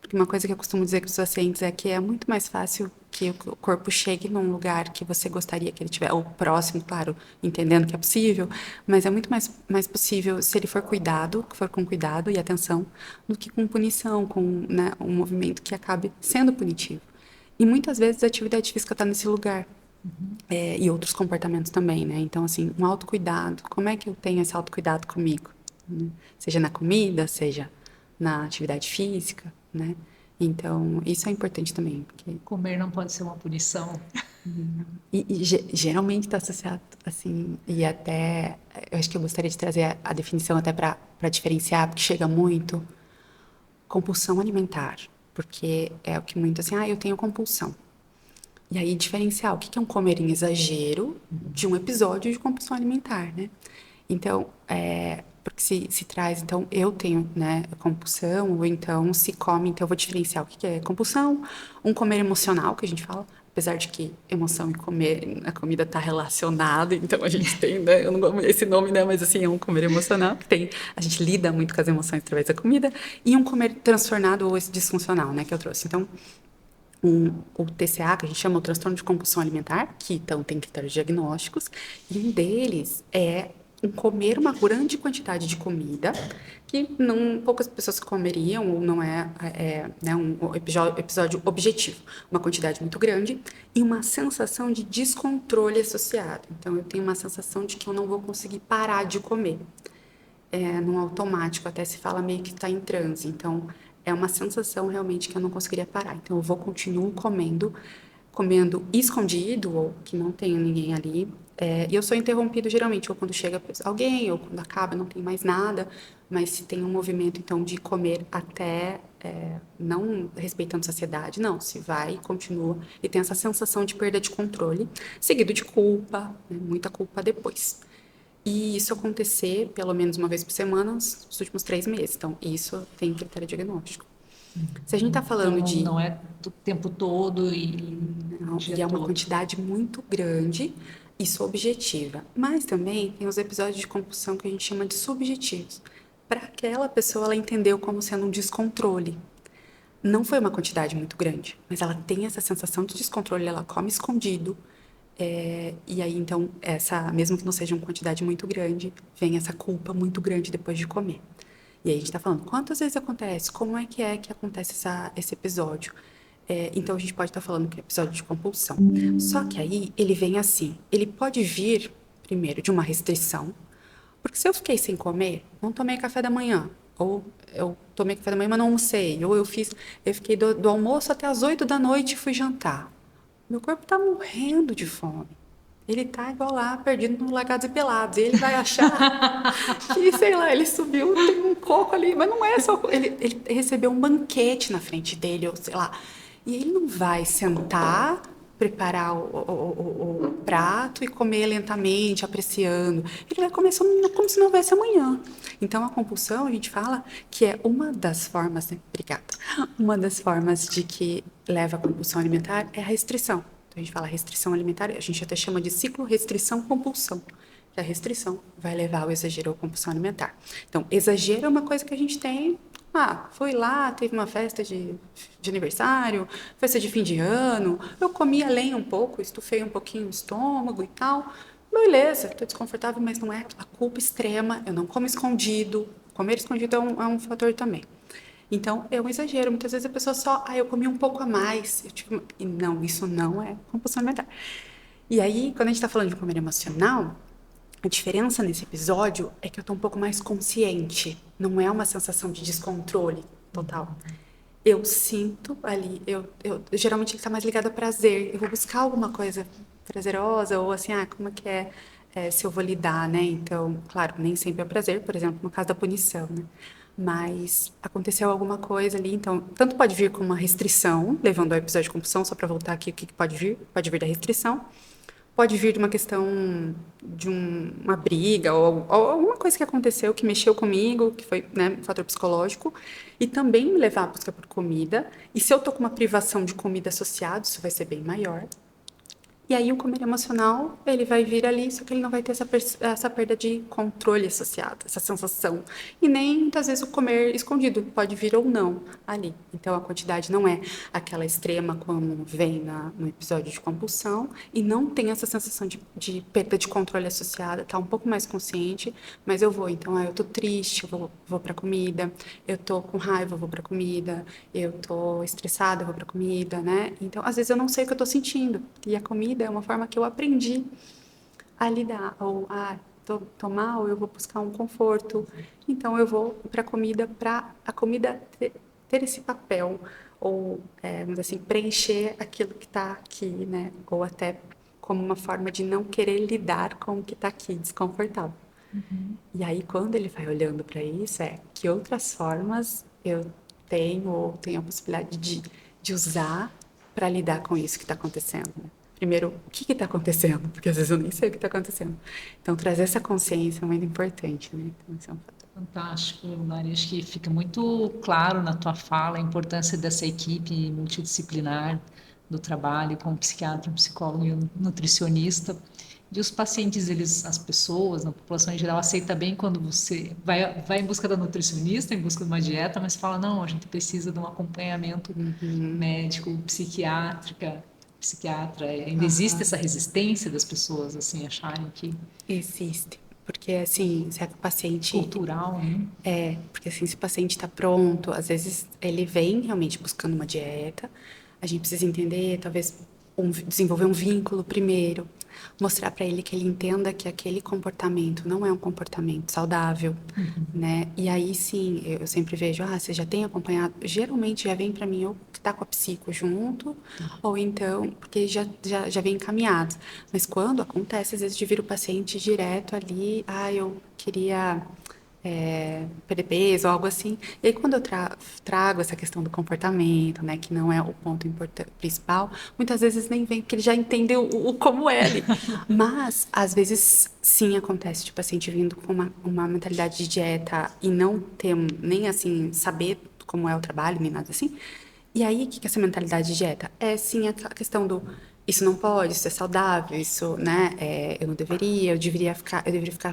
Porque uma coisa que eu costumo dizer com os pacientes é que é muito mais fácil que o corpo chegue num lugar que você gostaria que ele tivesse, ou próximo, claro, entendendo que é possível, mas é muito mais possível se ele for com cuidado e atenção, do que com punição, com, né, um movimento que acabe sendo punitivo. E muitas vezes a atividade física está nesse lugar. E outros comportamentos também, né? Então, assim, um autocuidado. Como é que eu tenho esse autocuidado comigo? Né? Seja na comida, seja na atividade física, né? Então, isso é importante também. Porque... Comer não pode ser uma punição. Geralmente está associado, assim, e até, eu acho que eu gostaria de trazer a definição até para diferenciar, porque chega muito, compulsão alimentar, porque é o que muito, assim, eu tenho compulsão. E aí diferenciar o que é um comer em exagero de um episódio de compulsão alimentar, né? Então, porque se traz, então, eu tenho, né, compulsão, ou então se come, então eu vou diferenciar o que é compulsão, um comer emocional, que a gente fala, apesar de que emoção e comer, a comida está relacionada, então a gente tem, né, eu não gosto esse nome, né, mas assim, é um comer emocional, que a gente lida muito com as emoções através da comida, e um comer transtornado ou esse disfuncional, né, que eu trouxe. Então, o TCA, que a gente chama o transtorno de compulsão alimentar, que então tem critérios diagnósticos, e um deles é comer uma grande quantidade de comida que poucas pessoas comeriam, ou não né, um episódio objetivo. Uma quantidade muito grande e uma sensação de descontrole associado. Então, eu tenho uma sensação de que eu não vou conseguir parar de comer. Num automático, até se fala meio que está em transe. Então, é uma sensação realmente que eu não conseguiria parar. Então, eu continuo comendo comendo escondido, ou que não tem ninguém ali, e eu sou interrompido geralmente, ou quando chega alguém, ou quando acaba, não tem mais nada, mas se tem um movimento, então, de comer até, não respeitando saciedade, não, se vai e continua, e tem essa sensação de perda de controle, seguido de culpa, né, muita culpa depois. E isso acontecer pelo menos uma vez por semana nos últimos 3 meses. Então, isso tem critério diagnóstico. Se a gente está falando Então, de... não é do tempo todo e Não, o dia e é uma todo. quantidade muito grande, isso objetiva. Mas também tem os episódios de compulsão que a gente chama de subjetivos. Para aquela pessoa, ela entendeu como sendo um descontrole. Não foi uma quantidade muito grande, mas ela tem essa sensação de descontrole, ela come escondido. E aí, então, mesmo que não seja uma quantidade muito grande, vem essa culpa muito grande depois de comer. E aí a gente está falando, quantas vezes acontece? Como é que acontece esse episódio? Então, a gente pode estar falando que é episódio de compulsão. Só que aí, ele vem assim, ele pode vir, primeiro, de uma restrição, porque se eu fiquei sem comer, não tomei café da manhã, ou eu tomei café da manhã, mas não almocei, ou eu fiquei do almoço até as 8 da noite e fui jantar. Meu corpo tá morrendo de fome. Ele tá igual lá, perdido no Largados e Pelados. E ele vai achar que, sei lá, ele subiu, tem um coco ali. Mas não é só... Ele recebeu um banquete na frente dele, ou sei lá. E ele não vai sentar, preparar o prato e comer lentamente, apreciando. Ele vai comer como se não houvesse amanhã. Então, a compulsão, a gente fala que é uma das formas, né? Obrigada. Uma das formas de que leva à compulsão alimentar é a restrição. Então, a gente fala restrição alimentar, a gente até chama de ciclo restrição-compulsão. Que a restrição vai levar ao exagero ou compulsão alimentar. Então, exagero é uma coisa que a gente tem... fui lá, teve uma festa de aniversário, festa de fim de ano, eu comi além um pouco, estufei um pouquinho o estômago e tal. Beleza, estou desconfortável, mas não é a culpa extrema, eu não como escondido. Comer escondido é um fator também. Então, é um exagero. Muitas vezes a pessoa só, eu comi um pouco a mais. E não, isso não é compulsão alimentar. E aí, quando a gente está falando de comer emocional, a diferença nesse episódio é que eu estou um pouco mais consciente. Não é uma sensação de descontrole total. Eu sinto ali, geralmente ele está mais ligado a prazer. Eu vou buscar alguma coisa prazerosa, ou assim, como é que se eu vou lidar, né? Então, claro, nem sempre é prazer, por exemplo, no caso da punição, né? Mas aconteceu alguma coisa ali, então, tanto pode vir com uma restrição, levando ao episódio de compulsão, só para voltar aqui, o que pode vir? Pode vir da restrição, pode vir de uma questão de uma briga, ou alguma coisa que aconteceu, que mexeu comigo, que foi, né, um fator psicológico, e também me levar à busca por comida, e se eu tô com uma privação de comida associada, isso vai ser bem maior. E aí o comer emocional, ele vai vir ali, só que ele não vai ter essa perda de controle associada, essa sensação. E nem, muitas vezes, o comer escondido, pode vir ou não ali. Então, a quantidade não é aquela extrema como vem no episódio de compulsão, e não tem essa sensação de perda de controle associada, tá um pouco mais consciente, mas eu vou. Então, eu tô triste, eu vou pra comida, eu tô com raiva, eu vou pra comida, eu tô estressada, eu vou pra comida, né? Então, às vezes, eu não sei o que eu tô sentindo, e a comida é uma forma que eu aprendi a lidar. Ou, tô mal, eu vou buscar um conforto. Então, eu vou para a comida ter esse papel. Ou, vamos dizer assim, preencher aquilo que está aqui, né? Ou até como uma forma de não querer lidar com o que está aqui, desconfortável. Uhum. E aí, quando ele vai olhando para isso, que outras formas eu tenho a possibilidade de usar para lidar com isso que está acontecendo, né? Primeiro, o que está acontecendo? Porque às vezes eu nem sei o que está acontecendo. Então, trazer essa consciência é muito importante, né? Então, esse é um fator. Fantástico, Mari. Acho que fica muito claro na tua fala a importância dessa equipe multidisciplinar do trabalho com o psiquiatra, o psicólogo e o nutricionista. E os pacientes, as pessoas, a população em geral, aceita bem quando você vai em busca da nutricionista, em busca de uma dieta, mas fala, não, a gente precisa de um acompanhamento médico, psiquiatra, ainda existe essa resistência das pessoas, assim, acharem que... Existe, porque, assim, se o paciente... Cultural, né? Porque, assim, se o paciente está pronto, às vezes ele vem realmente buscando uma dieta, a gente precisa entender, talvez, desenvolver um vínculo primeiro, mostrar para ele que ele entenda que aquele comportamento não é um comportamento saudável, né? E aí sim, eu sempre vejo, você já tem acompanhado? Geralmente já vem para mim ou que tá com a psico junto, ou então, porque já vem encaminhado. Mas quando acontece, às vezes, de vir o paciente direto ali, eu queria perder peso ou algo assim. E aí, quando eu trago essa questão do comportamento, né, que não é o ponto principal, muitas vezes nem vem, porque ele já entendeu o como é ali. Mas, às vezes, sim, acontece de paciente vindo com uma mentalidade de dieta e não ter nem, assim, saber como é o trabalho, nem nada assim. E aí, o que é essa mentalidade de dieta? É, sim, a questão do isso não pode, isso é saudável, isso, né, eu não deveria, eu deveria ficar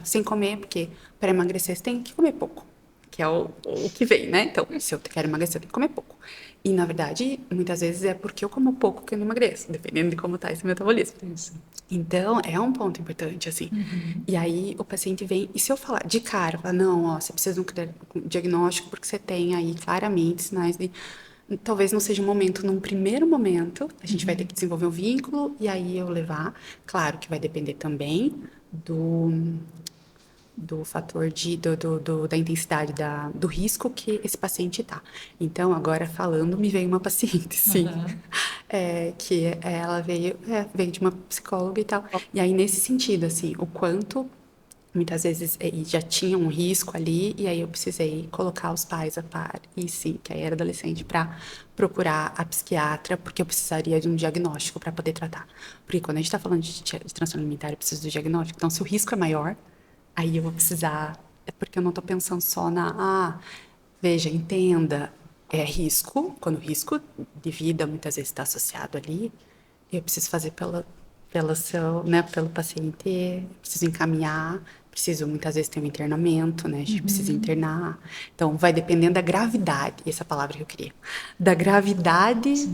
sem comer, porque para emagrecer você tem que comer pouco, que é o que vem, né? Então, se eu quero emagrecer, eu tenho que comer pouco. E, na verdade, muitas vezes é porque eu como pouco que eu não emagreço, dependendo de como tá esse metabolismo. Isso. Então, é um ponto importante, assim. E aí, o paciente vem, e se eu falar de cara, falar, não, você precisa de um diagnóstico, porque você tem aí claramente sinais de... Talvez não seja o momento, num primeiro momento, a gente vai ter que desenvolver um vínculo e aí eu levar. Claro que vai depender também do fator da intensidade do risco que esse paciente está. Então, agora falando, me veio uma paciente, sim, que ela veio de uma psicóloga e tal. E aí, nesse sentido, assim, o quanto... Muitas vezes já tinha um risco ali, e aí eu precisei colocar os pais a par, e sim, que aí era adolescente, para procurar a psiquiatra, porque eu precisaria de um diagnóstico para poder tratar. Porque quando a gente está falando de transtorno alimentar, eu preciso do diagnóstico. Então, se o risco é maior, aí eu vou precisar... É porque eu não estou pensando só veja, entenda, é risco, quando o risco de vida muitas vezes está associado ali, eu preciso fazer pelo paciente, preciso encaminhar, preciso muitas vezes ter um internamento, né? A gente precisa internar. Então, vai dependendo da gravidade, essa palavra que eu queria, da gravidade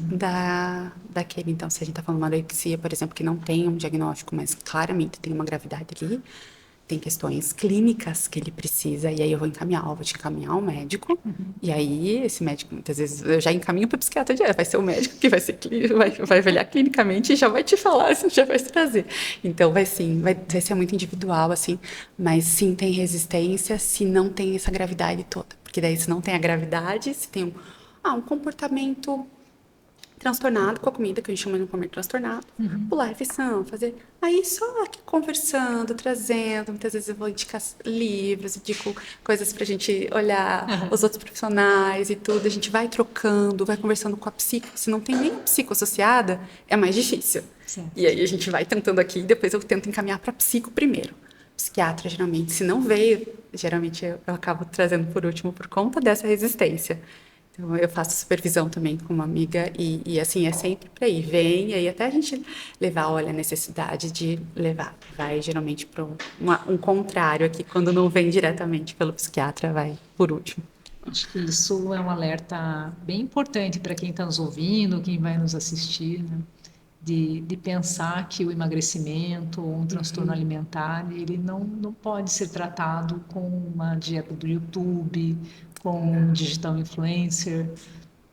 daquele. Então, se a gente está falando de uma anorexia, por exemplo, que não tem um diagnóstico, mas claramente tem uma gravidade ali, tem questões clínicas que ele precisa, e aí eu vou te encaminhar um médico, e aí esse médico, muitas vezes, eu já encaminho para o psiquiatra, vai ser o médico que vai avaliar clinicamente e já vai te falar, já vai te trazer. Então, vai ser muito individual, assim, mas sim tem resistência se não tem essa gravidade toda, porque daí se não tem a gravidade, se tem um comportamento transtornado com a comida, que a gente chama de um comportamento transtornado, pular a refeição, fazer... Aí só aqui conversando, trazendo, muitas vezes eu vou indicar livros, indico coisas pra gente olhar, os outros profissionais e tudo, a gente vai trocando, vai conversando com a psico, se não tem nem a psico associada, é mais difícil. Sim. E aí a gente vai tentando aqui, e depois eu tento encaminhar pra psico primeiro. Psiquiatra, geralmente, se não veio, geralmente eu acabo trazendo por último por conta dessa resistência. Então, eu faço supervisão também com uma amiga e assim, é sempre para ir. Vem, e aí até a gente levar, olha, a necessidade de levar. Vai geralmente para um contrário aqui, quando não vem diretamente pelo psiquiatra, vai por último. Acho que isso é um alerta bem importante para quem está nos ouvindo, quem vai nos assistir, né? De pensar que o emagrecimento ou um transtorno alimentar, ele não pode ser tratado com uma dieta do YouTube, com um digital influencer,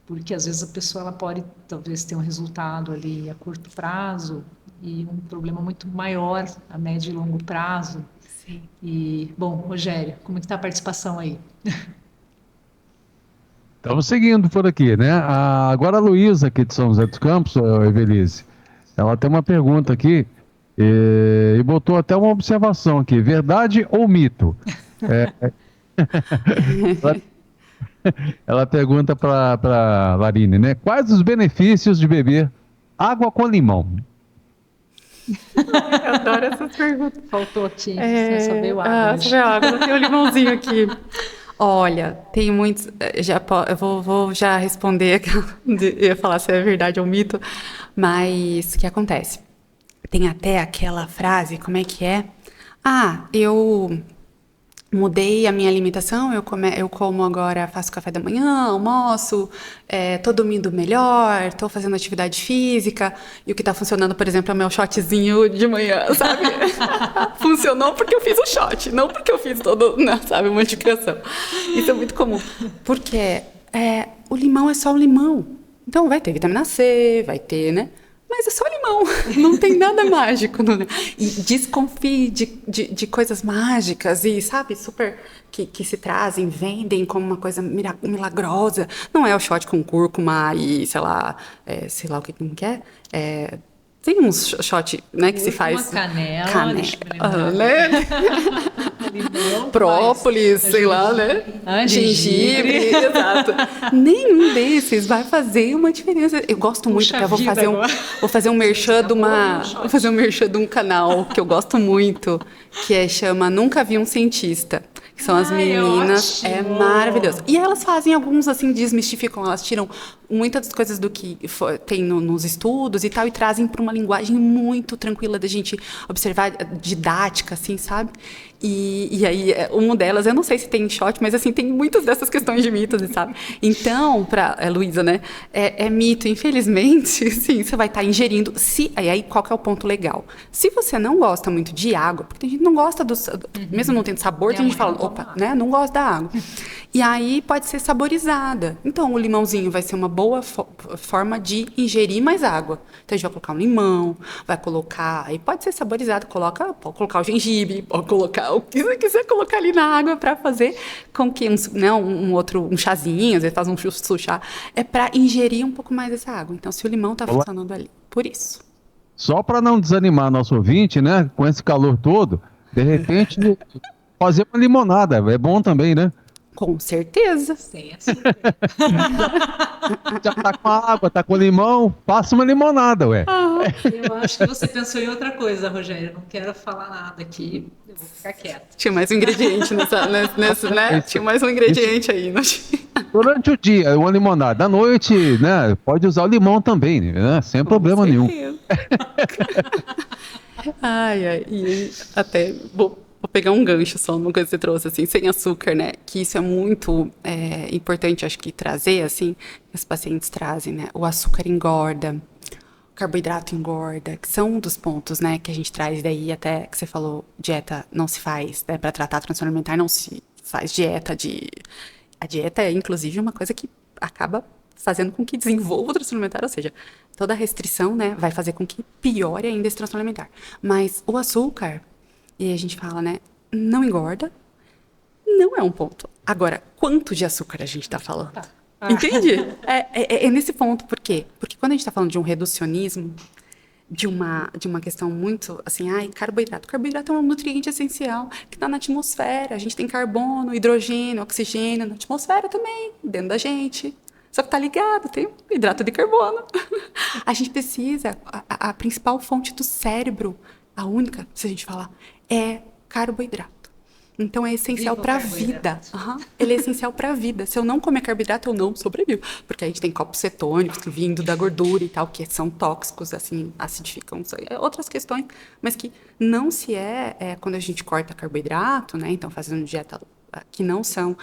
porque às vezes a pessoa ela pode talvez ter um resultado ali a curto prazo e um problema muito maior a médio e longo prazo. Sim. E, bom, Rogério, como é que está a participação aí? Estamos seguindo por aqui, né? Agora a Luísa, aqui de São José dos Campos, Evelise, ela tem uma pergunta aqui e botou até uma observação aqui. Verdade ou mito? Ela pergunta para Larine, né? Quais os benefícios de beber água com limão? Eu adoro essas perguntas. Faltou aqui, só veio água. Só veio água, tem um limãozinho aqui. Olha, tem muitos... eu vou já responder, eu ia falar se é verdade ou mito, mas o que acontece? Tem até aquela frase, como é que é? Eu mudei a minha alimentação, eu como agora, faço café da manhã, almoço, tô dormindo melhor, tô fazendo atividade física, e o que tá funcionando, por exemplo, é o meu shotzinho de manhã, sabe? Funcionou porque eu fiz o shot, não porque eu fiz sabe, uma indicação. Isso é muito comum, porque o limão é só o limão. Então vai ter vitamina C, vai ter, né? Mas é só limão, não tem nada mágico. E desconfie de coisas mágicas e, sabe, super que se trazem, vendem como uma coisa milagrosa. Não é o shot com cúrcuma e, sei lá o que não quer. Tem uns shot, né, que se faz... Canela, deixa eu né? limão, Própolis, sei lá, né? Gengibre, exato. Nenhum desses vai fazer uma diferença. Eu gosto muito, até vou fazer um merchan de um canal que eu gosto muito, chama Nunca Vi um Cientista. Que são as meninas, é maravilhoso. E elas fazem alguns, assim, desmistificam, elas tiram muitas das coisas do que tem nos estudos e tal, e trazem para uma linguagem muito tranquila da gente observar, didática, assim, sabe? E aí, uma delas, eu não sei se tem em shot, mas assim, tem muitas dessas questões de mitos, sabe? Então, Luísa, né? É mito, infelizmente, sim, você vai estar ingerindo. Aí, qual que é o ponto legal? Se você não gosta muito de água, porque tem gente que não gosta mesmo não tendo sabor, tem gente que fala, opa, né? Não gosta da água. E aí pode ser saborizada. Então, o limãozinho vai ser uma boa forma de ingerir mais água. Então, a gente vai colocar um limão, vai colocar... Aí pode ser saborizado, pode colocar o gengibre, pode colocar o que você quiser colocar ali na água para fazer com que um chazinho, às vezes faz um chá, é para ingerir um pouco mais essa água. Então, se o limão está funcionando ali, por isso. Só para não desanimar nosso ouvinte, né? Com esse calor todo, de repente, fazer uma limonada. É bom também, né? Com certeza. Sem açúcar. Já tá com água, tá com limão, passa uma limonada, ué. Eu acho que você pensou em outra coisa, Rogério. Eu não quero falar nada aqui. Eu vou ficar quieta. Tinha mais um ingrediente né? Tinha mais um ingrediente aí. Durante o dia, uma limonada. À noite, né? Pode usar o limão também, né? Sem problema nenhum. E até vou pegar um gancho só numa coisa que você trouxe, assim, sem açúcar, né? Que isso é muito importante, acho que trazer, assim, que os pacientes trazem, né? O açúcar engorda, o carboidrato engorda, que são um dos pontos, né? Que a gente traz daí, até que você falou, dieta não se faz, né? Para tratar transtorno alimentar não se faz dieta A dieta é, inclusive, uma coisa que acaba fazendo com que desenvolva o transtorno alimentar, ou seja, toda a restrição, né? Vai fazer com que piore ainda esse transtorno alimentar. Mas o açúcar... E a gente fala, né? Não engorda, não é um ponto. Agora, quanto de açúcar a gente está falando? Entende? É nesse ponto. Por quê? Porque quando a gente está falando de um reducionismo, de uma questão muito assim, carboidrato. Carboidrato é um nutriente essencial que está na atmosfera. A gente tem carbono, hidrogênio, oxigênio na atmosfera também, dentro da gente. Só que tá ligado, tem hidrato de carbono. A gente precisa, a principal fonte do cérebro, a única, se a gente falar, é carboidrato. Então é essencial para a vida. Ele é essencial para a vida. Se eu não comer carboidrato, eu não sobrevivo. Porque a gente tem corpos cetônicos vindo da gordura e tal, que são tóxicos, assim, acidificam. Outras questões, mas que não se quando a gente corta carboidrato, né? Então, fazendo dieta que não são,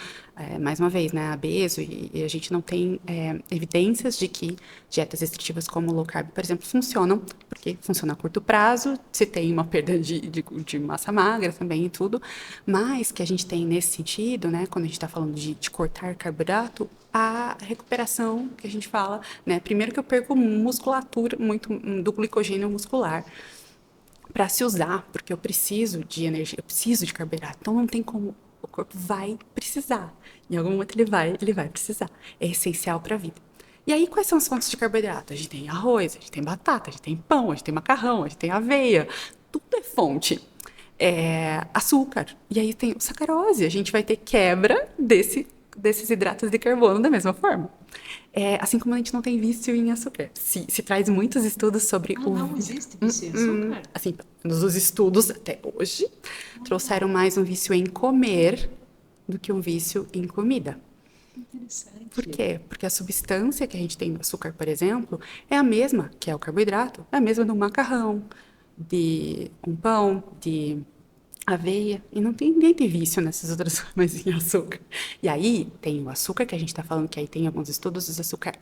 mais uma vez, né, obeso, e a gente não tem evidências de que dietas restritivas como low carb, por exemplo, funcionam, porque funciona a curto prazo, se tem uma perda de massa magra também e tudo, mas que a gente tem nesse sentido, né, quando a gente está falando de cortar carboidrato, a recuperação que a gente fala, né, primeiro que eu perco musculatura muito do glicogênio muscular, para se usar, porque eu preciso de energia, eu preciso de carboidrato, então não tem como. O corpo vai precisar. Em algum momento ele vai precisar. É essencial para a vida. E aí, quais são as fontes de carboidrato? A gente tem arroz, a gente tem batata, a gente tem pão, a gente tem macarrão, a gente tem aveia. Tudo é fonte. Açúcar. E aí tem sacarose. A gente vai ter quebra desses hidratos de carbono da mesma forma. Assim como a gente não tem vício em açúcar. Se traz muitos estudos sobre não existe vício em açúcar? Assim, nos estudos até hoje trouxeram mais um vício em comer do que um vício em comida. Interessante. Por quê? Porque a substância que a gente tem no açúcar, por exemplo, é a mesma, que é o carboidrato, é a mesma do macarrão, de um pão, de aveia, e não tem ninguém tem vício nessas outras formas em açúcar. E aí tem o açúcar que a gente está falando, que aí tem alguns estudos, o açúcar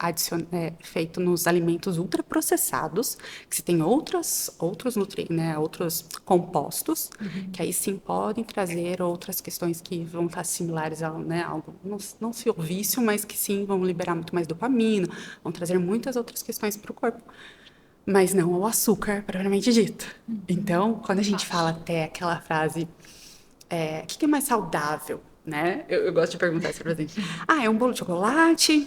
feito nos alimentos ultraprocessados, que se tem outros nutrientes, né, outros compostos, que aí sim podem trazer outras questões que vão estar similares a, né, algo, não se o vício, mas que sim vão liberar muito mais dopamina, vão trazer muitas outras questões para o corpo. mas não ao açúcar, propriamente dito. Então, quando a gente fala até aquela frase, o que é mais saudável, né? Eu gosto de perguntar isso para gente. É um bolo de chocolate,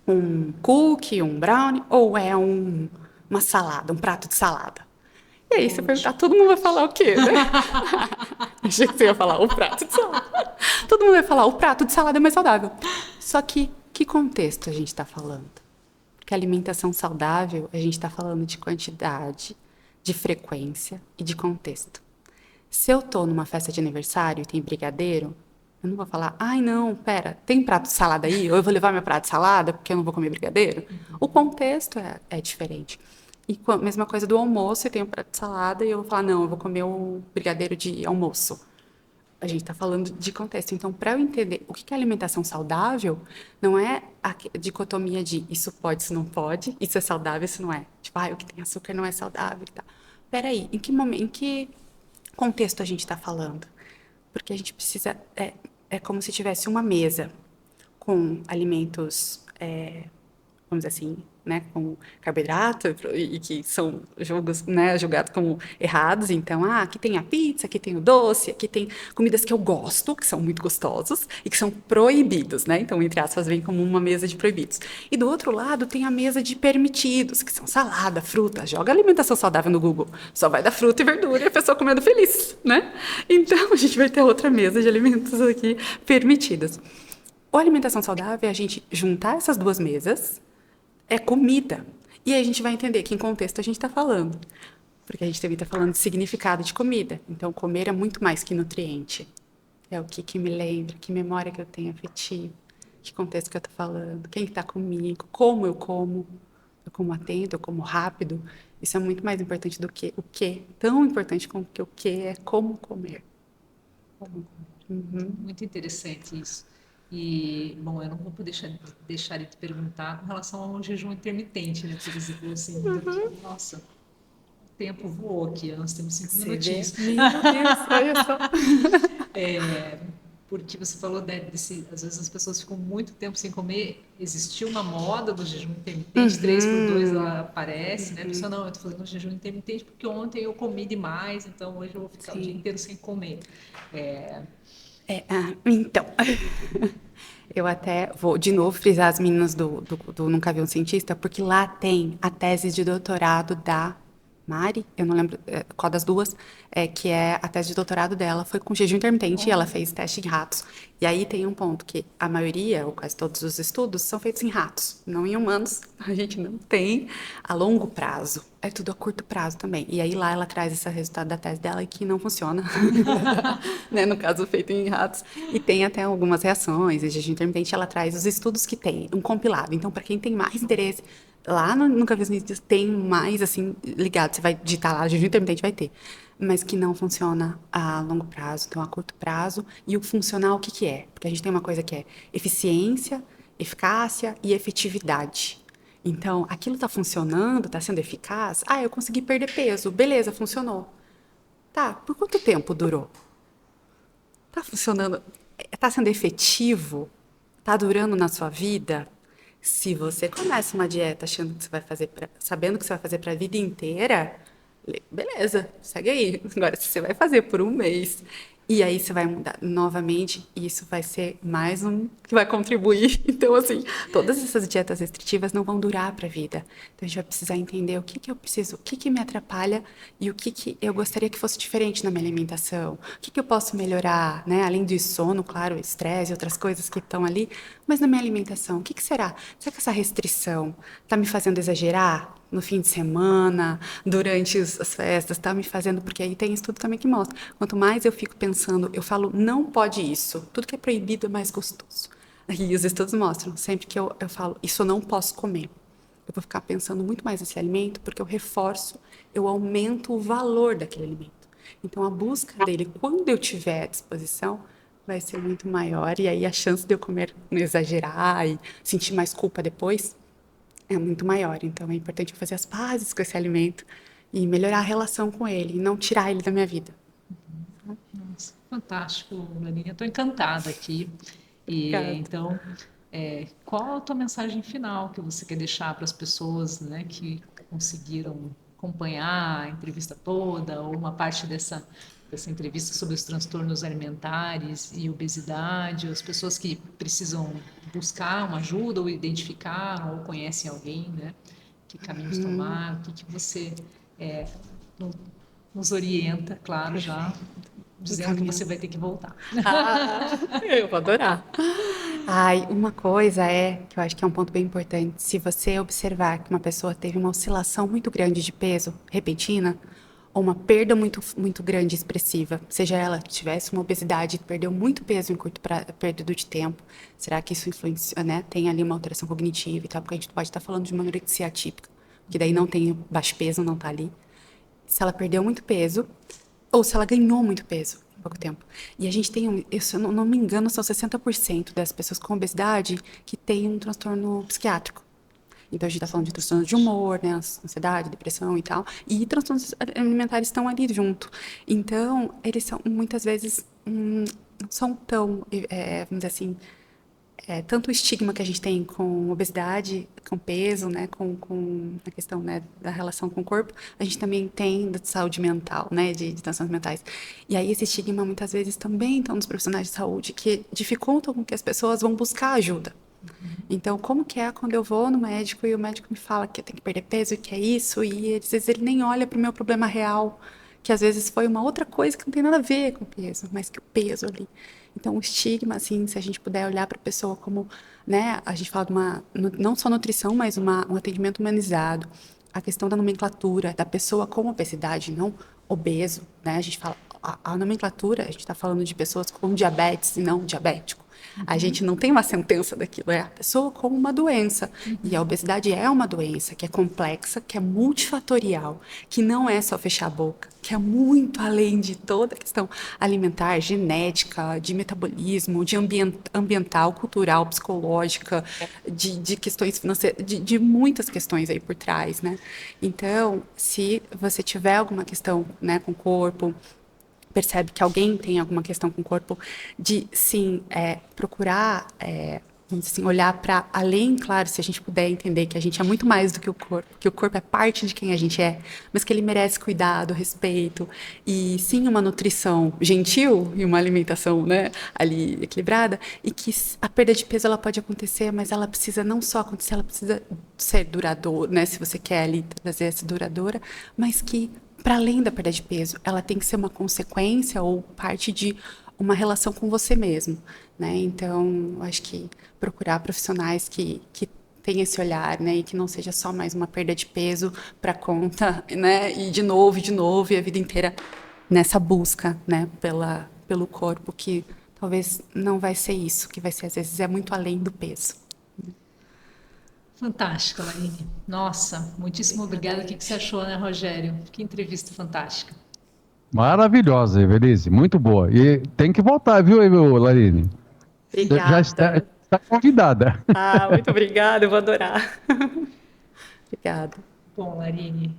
um cookie, um brownie, ou é uma salada, um prato de salada? E aí, você perguntar, todo mundo vai falar o quê, né? Achei que você ia falar o prato de salada. Todo mundo vai falar, o prato de salada é mais saudável. Só que contexto a gente está falando? Porque alimentação saudável, a gente está falando de quantidade, de frequência e de contexto. Se eu tô numa festa de aniversário e tem brigadeiro, eu não vou falar, não, pera, tem prato de salada aí? Ou eu vou levar meu prato de salada porque eu não vou comer brigadeiro? O contexto é diferente. E mesma coisa do almoço, eu tenho um prato de salada e eu vou falar, não, eu vou comer o brigadeiro de almoço. A gente está falando de contexto. Então, para eu entender o que é alimentação saudável, não é a dicotomia de isso pode, isso não pode, isso é saudável, isso não é. Tipo, o que tem açúcar não é saudável. Tá. Peraí, em que momento, em que contexto a gente está falando? Porque a gente precisa... É como se tivesse uma mesa com alimentos... vamos dizer assim, né, com carboidrato e que são julgados como errados. Então, aqui tem a pizza, aqui tem o doce, aqui tem comidas que eu gosto, que são muito gostosos e que são proibidos, né? Então, entre aspas, vem como uma mesa de proibidos. E do outro lado tem a mesa de permitidos, que são salada, fruta. Joga alimentação saudável no Google, só vai dar fruta e verdura e a pessoa comendo feliz, né? Então, a gente vai ter outra mesa de alimentos aqui permitidos. A alimentação saudável é a gente juntar essas duas mesas, é comida. E aí a gente vai entender que em contexto a gente está falando. Porque a gente também está falando de significado de comida. Então, comer é muito mais que nutriente. É o que me lembra, que memória que eu tenho afetiva, que contexto que eu estou falando, quem está comigo, como eu como atento, eu como rápido. Isso é muito mais importante do que o que. Tão importante como que o que é como comer. Muito interessante isso. E, bom, eu não vou deixar de te perguntar com relação ao jejum intermitente, né? Por exemplo, assim, nossa, o tempo voou aqui, nós temos 5 minutinhos. Meu Deus, olha só. Porque você falou às vezes as pessoas ficam muito tempo sem comer. Existiu uma moda do jejum intermitente, 3x2 ela aparece, né? A pessoa, não, eu estou fazendo jejum intermitente porque ontem eu comi demais, então hoje eu vou ficar o dia inteiro sem comer. Então, eu até vou de novo frisar as meninas do Nunca Vi um Cientista, porque lá tem a tese de doutorado da Mari, eu não lembro qual das duas, que é a tese de doutorado dela, foi com jejum intermitente, e ela fez teste em ratos. E aí tem um ponto que a maioria, ou quase todos os estudos, são feitos em ratos, não em humanos. A gente não tem a longo prazo, é tudo a curto prazo também. E aí lá ela traz esse resultado da tese dela e que não funciona, né, no caso feito em ratos. E tem até algumas reações, e jejum intermitente ela traz os estudos que tem, um compilado. Então, para quem tem mais interesse, lá no Nunca Vi Cientista tem mais, assim, ligado. Você vai digitar lá, jejum intermitente vai ter. Mas que não funciona a longo prazo, então a curto prazo. E o funcional, o que é? Porque a gente tem uma coisa que é eficiência, eficácia e efetividade. Então, aquilo está funcionando, está sendo eficaz. Eu consegui perder peso. Beleza, funcionou. Tá, por quanto tempo durou? Tá funcionando? Tá sendo efetivo? Tá durando na sua vida? Se você começa uma dieta achando que você vai fazer sabendo que você vai fazer para a vida inteira, beleza, segue aí. Agora, se você vai fazer por um mês e aí você vai mudar novamente, isso vai ser mais um que vai contribuir. Então, assim, todas essas dietas restritivas não vão durar para a vida. Então, a gente vai precisar entender o que eu preciso, o que me atrapalha e o que eu gostaria que fosse diferente na minha alimentação. O que eu posso melhorar, né? Além do sono, claro, estresse e outras coisas que estão ali, mas na minha alimentação, o que será? Será que essa restrição está me fazendo exagerar no fim de semana, durante as festas, está me fazendo... Porque aí tem estudo também que mostra. Quanto mais eu fico pensando, eu falo, não pode isso. Tudo que é proibido é mais gostoso. E os estudos mostram, sempre que eu falo, isso eu não posso comer. Eu vou ficar pensando muito mais nesse alimento, porque eu reforço, eu aumento o valor daquele alimento. Então, a busca dele, quando eu tiver à disposição, vai ser muito maior. E aí a chance de eu comer, exagerar e sentir mais culpa depois é muito maior. Então, é importante eu fazer as pazes com esse alimento e melhorar a relação com ele, e não tirar ele da minha vida. Nossa, fantástico, Larinha. Estou encantada aqui. E então, qual a tua mensagem final que você quer deixar para as pessoas, né, que conseguiram acompanhar a entrevista toda, ou uma parte dessa entrevista sobre os transtornos alimentares e obesidade, as pessoas que precisam buscar uma ajuda, ou identificar, ou conhecem alguém, né? Que caminhos tomar, o que você nos orienta, claro, já dizendo que você vai ter que voltar. Eu vou adorar. Ai, uma coisa que eu acho que é um ponto bem importante. Se você observar que uma pessoa teve uma oscilação muito grande de peso repentina, ou uma perda muito, muito grande e expressiva, seja ela tivesse uma obesidade, perdeu muito peso em curto período de tempo, será que isso influencia, né? Tem ali uma alteração cognitiva e tal, porque a gente pode estar falando de uma anorexia atípica, que daí não tem baixo peso, não está ali. Se ela perdeu muito peso, ou se ela ganhou muito peso em pouco tempo. E a gente tem, se eu não me engano, são 60% das pessoas com obesidade que têm um transtorno psiquiátrico. Então, a gente está falando de transtornos de humor, né, ansiedade, depressão e tal, e transtornos alimentares estão ali junto. Então, eles são, muitas vezes, não são tão, vamos dizer assim, tanto o estigma que a gente tem com obesidade, com peso, né, com a questão, né, da relação com o corpo, a gente também tem da saúde mental, né, de transtornos mentais. E aí esse estigma muitas vezes também estão nos profissionais de saúde, que dificultam com que as pessoas vão buscar ajuda. Então, como que é quando eu vou no médico e o médico me fala que eu tenho que perder peso e que é isso, e às vezes ele nem olha para o meu problema real, que às vezes foi uma outra coisa que não tem nada a ver com o peso, mas que o peso ali. Então, o estigma, assim, se a gente puder olhar para a pessoa como, né, a gente fala de não só nutrição, mas um atendimento humanizado, a questão da nomenclatura, da pessoa com obesidade, não obeso, né, a gente fala, a nomenclatura, a gente está falando de pessoas com diabetes e não diabético. A gente não tem uma sentença daquilo, é a pessoa com uma doença. E a obesidade é uma doença que é complexa, que é multifatorial, que não é só fechar a boca, que é muito além de toda a questão alimentar, genética, de metabolismo, de ambiental, cultural, psicológica, de questões financeiras, de muitas questões aí por trás, né? Então, se você tiver alguma questão, né, com o corpo, percebe que alguém tem alguma questão com o corpo, de sim, procurar, vamos dizer assim, olhar para além, claro, se a gente puder entender que a gente é muito mais do que o corpo é parte de quem a gente é, mas que ele merece cuidado, respeito, e sim uma nutrição gentil e uma alimentação, né, ali equilibrada, e que a perda de peso ela pode acontecer, mas ela precisa não só acontecer, ela precisa ser duradoura, né, se você quer ali trazer essa duradoura, mas que para além da perda de peso, ela tem que ser uma consequência ou parte de uma relação com você mesmo, né? Então, eu acho que procurar profissionais que tenham esse olhar, né? E que não seja só mais uma perda de peso para conta, né? E de novo, e a vida inteira nessa busca, né? Pelo corpo, que talvez não vai ser isso, que vai ser, às vezes, muito além do peso. Fantástica, Larine. Nossa, muitíssimo obrigada. O que você achou, né, Rogério? Que entrevista fantástica. Maravilhosa, Evelise, muito boa. E tem que voltar, viu, Larine? Obrigada. Já está convidada. Muito obrigada, eu vou adorar. Obrigada. Bom, Larine,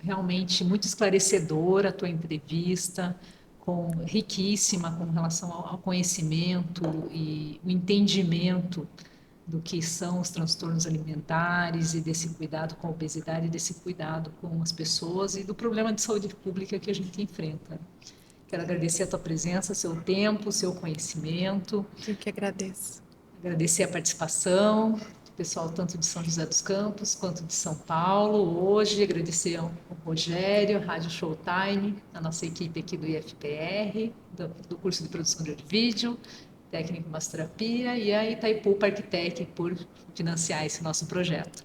realmente muito esclarecedora a tua entrevista, riquíssima com relação ao conhecimento e o entendimento do que são os transtornos alimentares e desse cuidado com a obesidade, desse cuidado com as pessoas e do problema de saúde pública que a gente enfrenta. Quero agradecer a tua presença, seu tempo, seu conhecimento. Eu que agradeço. Agradecer a participação do pessoal tanto de São José dos Campos quanto de São Paulo. Hoje, agradecer ao Rogério, Rádio Showtime, a nossa equipe aqui do IFPR, do curso de produção de vídeo, técnico massoterapia, e a Itaipu Parktec por financiar esse nosso projeto.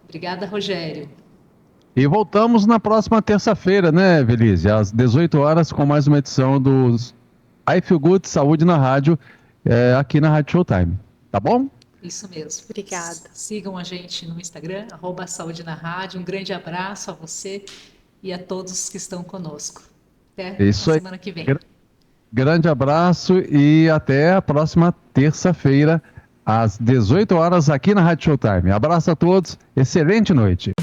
Obrigada, Rogério. E voltamos na próxima terça-feira, né, Evelise? Às 18 horas, com mais uma edição dos I Feel Good Saúde na Rádio, aqui na Rádio Showtime. Tá bom? Isso mesmo. Obrigada. Sigam a gente no Instagram, @Saúde na Rádio. Um grande abraço a você e a todos que estão conosco. Até semana que vem. Grande abraço e até a próxima terça-feira, às 18 horas, aqui na Rádio Showtime. Abraço a todos, excelente noite.